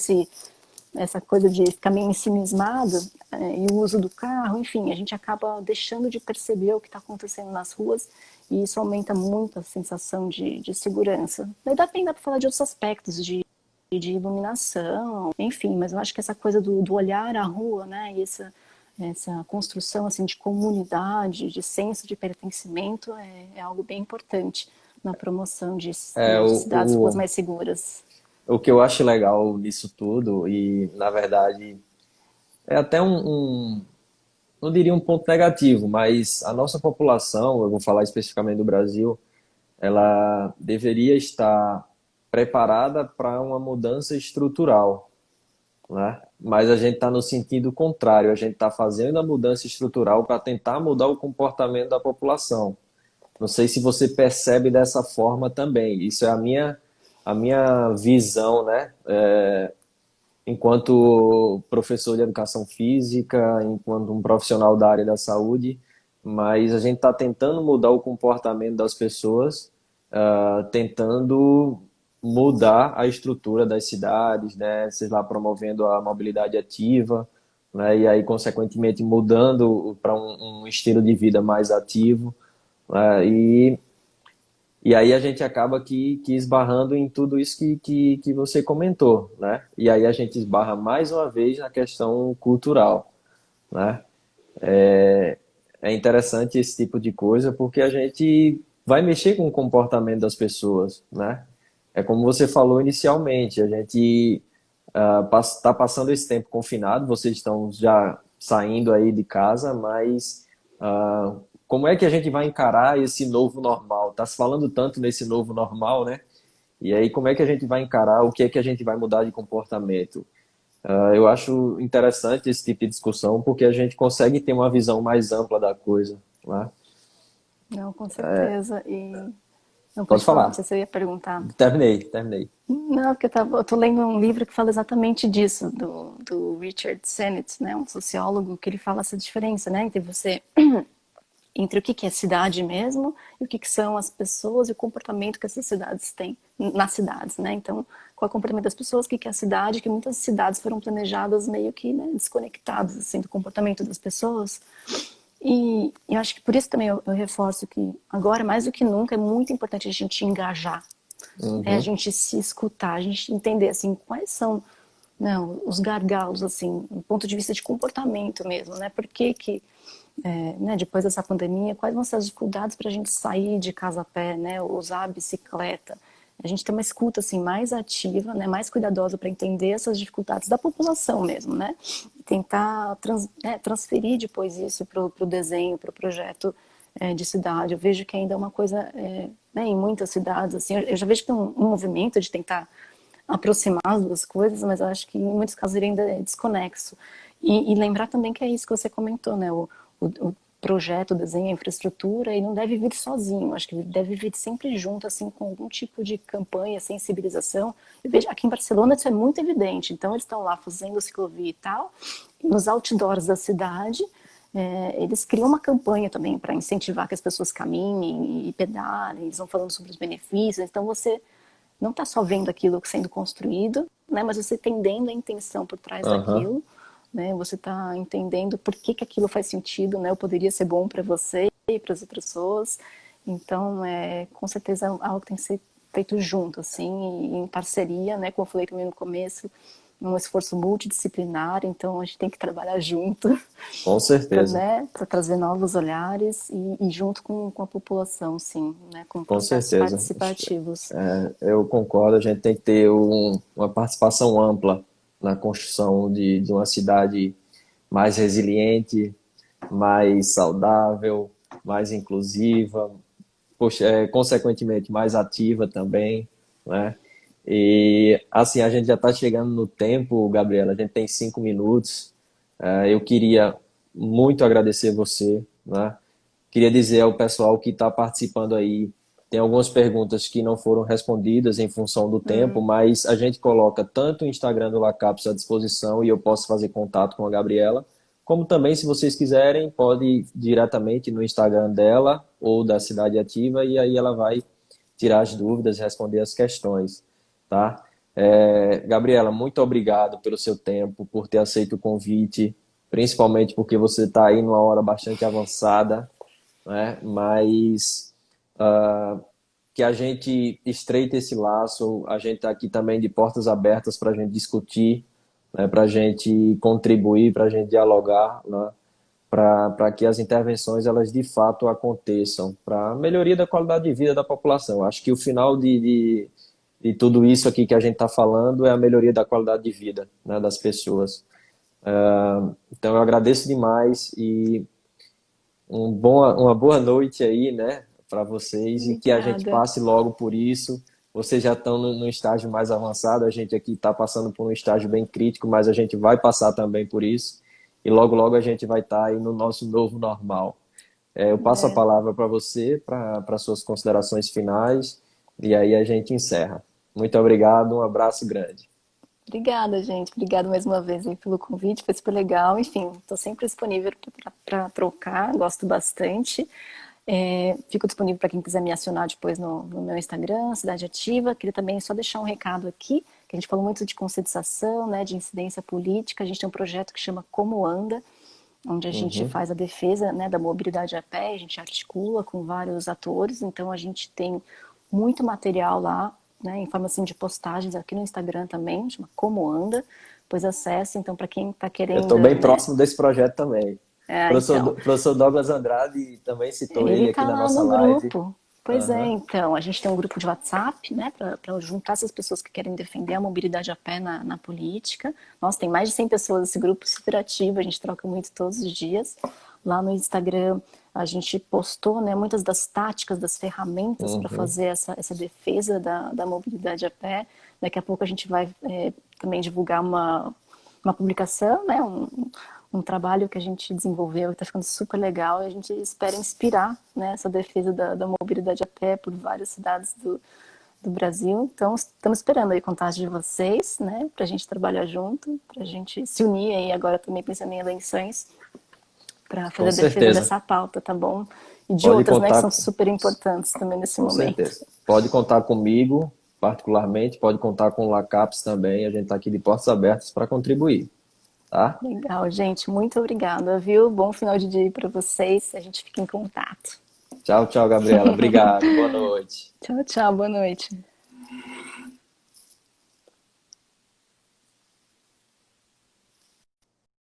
essa coisa de ficar meio ensimismado, e o uso do carro, enfim, a gente acaba deixando de perceber o que está acontecendo nas ruas, e isso aumenta muito a sensação de segurança. Daí dá para falar de outros aspectos, de de iluminação, enfim, mas eu acho que essa coisa do olhar à rua, né, e essa construção assim de comunidade, de senso de pertencimento é algo bem importante na promoção É, de cidades, ruas mais seguras. o que eu acho legal nisso tudo, e na verdade é até não diria um ponto negativo, mas a nossa população, eu vou falar especificamente do Brasil, ela deveria estar preparada para uma mudança estrutural, né? Mas a gente está no sentido contrário, a gente está fazendo a mudança estrutural para tentar mudar o comportamento da população. Não sei se você percebe dessa forma também. Isso é a minha visão, né? Enquanto professor de educação física, enquanto um profissional da área da saúde, mas a gente está tentando mudar o comportamento das pessoas, tentando mudar a estrutura das cidades, né? Sei lá, promovendo a mobilidade ativa, né? E aí, consequentemente, mudando para um estilo de vida mais ativo, né? E aí a gente acaba que esbarrando em tudo isso que você comentou, né? E aí a gente esbarra mais uma vez na questão cultural, né? É interessante esse tipo de coisa porque a gente vai mexer com o comportamento das pessoas, né? É como você falou inicialmente, a gente está passando esse tempo confinado, vocês estão já saindo aí de casa, mas como é que a gente vai encarar esse novo normal? Está se falando tanto nesse novo normal, né? E aí, como é que a gente vai encarar? O que é que a gente vai mudar de comportamento? Eu acho interessante esse tipo de discussão porque a gente consegue ter uma visão mais ampla da coisa, né? Não, com certeza. E não Pode pode falar, não falar. sei se você ia perguntar. Terminei. Não, porque eu tô lendo um livro que fala exatamente disso, do Richard Sennett, né, um sociólogo, que ele fala essa diferença, né, entre você, entre o que que é cidade mesmo e o que que são as pessoas e o comportamento que essas cidades têm nas cidades, né? Então, qual é o comportamento das pessoas, o que que é a cidade, que muitas cidades foram planejadas meio que, né, desconectadas assim do comportamento das pessoas. E eu acho que por isso também eu reforço que agora mais do que nunca é muito importante a gente engajar, a Uhum, gente se escutar, a gente entender assim quais são, não, os gargalos assim, do ponto de vista de comportamento mesmo, né? Por que que né, depois dessa pandemia, quais vão ser as dificuldades para a gente sair de casa a pé, né, usar a bicicleta? A gente tem uma escuta assim mais ativa, né, mais cuidadosa para entender essas dificuldades da população mesmo, né? E tentar transferir depois isso para o desenho, para o projeto de cidade. Eu vejo que ainda é uma coisa, né, em muitas cidades assim, eu já vejo que tem um movimento de tentar aproximar as duas coisas, mas eu acho que em muitos casos ele ainda é desconexo. E lembrar também que é isso que você comentou, né? O projeto, o desenho, a infraestrutura, e não deve vir sozinho. Acho que deve vir sempre junto, assim, com algum tipo de campanha, sensibilização. Eu vejo aqui em Barcelona isso é muito evidente. Então eles estão lá fazendo ciclovia e tal, e nos outdoors da cidade. Eles criam uma campanha também para incentivar que as pessoas caminhem e pedalem, eles vão falando sobre os benefícios. Então você não está só vendo aquilo sendo construído, né, mas você entendendo a intenção por trás aham, daquilo, né, você está entendendo por que que aquilo faz sentido, né, ou poderia ser bom para você e para as outras pessoas. Então, com certeza é algo que tem que ser feito junto, assim, em parceria, né, como eu falei também no começo, um esforço multidisciplinar, então a gente tem que trabalhar junto com para, certeza, né, para trazer novos olhares e junto com a população, sim, né, com com processos certeza. participativos. Eu concordo, a gente tem que ter uma participação ampla na construção de uma cidade mais resiliente, mais saudável, mais inclusiva, poxa, consequentemente mais ativa também, né? E assim, a gente já está chegando no tempo, Gabriela, a gente tem 5 minutos. Eu queria muito agradecer você, né? Queria dizer ao pessoal que está participando aí, tem algumas perguntas que não foram respondidas em função do tempo, mas a gente coloca tanto o Instagram do Lacaps à disposição e eu posso fazer contato com a Gabriela, como também, se vocês quiserem, pode ir diretamente no Instagram dela ou da Cidade Ativa e aí ela vai tirar as dúvidas, responder as questões, tá? Gabriela, muito obrigado pelo seu tempo, por ter aceito o convite, principalmente porque você está aí numa hora bastante avançada, né? Mas que a gente estreite esse laço. A gente está aqui também de portas abertas para a gente discutir, né, para a gente contribuir, para a gente dialogar, né, para que as intervenções elas de fato aconteçam, para a melhoria da qualidade de vida da população. Acho que o final de tudo isso aqui que a gente está falando é a melhoria da qualidade de vida, né, das pessoas. Então eu agradeço demais e uma boa noite aí, né, para vocês e que a gente Obrigada. passe logo por isso. Vocês já estão no estágio mais avançado, a gente aqui está passando por um estágio bem crítico, mas a gente vai passar também por isso e logo logo a gente vai estar aí no nosso novo normal. Eu passo a É, palavra para você, para suas considerações finais e aí a gente encerra. Muito obrigado, um abraço grande. obrigada, gente. Obrigada mais uma vez aí pelo convite, foi super legal. Enfim, estou sempre disponível para trocar, gosto bastante. Fico disponível para quem quiser me acionar depois no meu Instagram, Cidade Ativa. Queria também só deixar um recado aqui, que a gente falou muito de conscientização, né, de incidência política. A gente tem um projeto que chama Como Anda, onde a gente Uhum. faz a defesa, né, da mobilidade a pé, a gente articula com vários atores, então a gente tem muito material lá, né, em forma assim, de postagens aqui no Instagram também, chama Como Anda, pois acesse, então para quem está Eu estou querendo, bem né, próximo desse projeto também. então, Professor Douglas Andrade também citou ele ele aqui está na lá nossa no live. grupo. Pois é, Aham. então, a gente tem um grupo de WhatsApp, né, para juntar essas pessoas que querem defender a mobilidade a pé na política. Nossa, tem mais de 100 pessoas nesse grupo, super ativo, a gente troca muito todos os dias. Lá no Instagram, a gente postou, né, muitas das táticas, das ferramentas para Uhum. fazer essa defesa da mobilidade a pé. Daqui a pouco a gente vai também divulgar uma publicação, né, um trabalho que a gente desenvolveu que está ficando super legal e a gente espera inspirar, né, essa defesa da mobilidade a pé por várias cidades do Brasil. Então, estamos esperando aí a contagem de vocês, né, para a gente trabalhar junto, para a gente se unir aí agora também pensando em eleições, para fazer Com a defesa certeza. dessa pauta, tá bom? E de Pode outras, né, que contar, são super importantes também nesse com momento. certeza. Pode contar comigo, particularmente, pode contar com o Lacaps também. A gente está aqui de portas abertas para contribuir, tá? Legal, gente, muito obrigada, viu? Bom final de dia para vocês, a gente fica em contato. Tchau, tchau, Gabriela. Obrigado. Boa noite. Tchau, tchau, boa noite.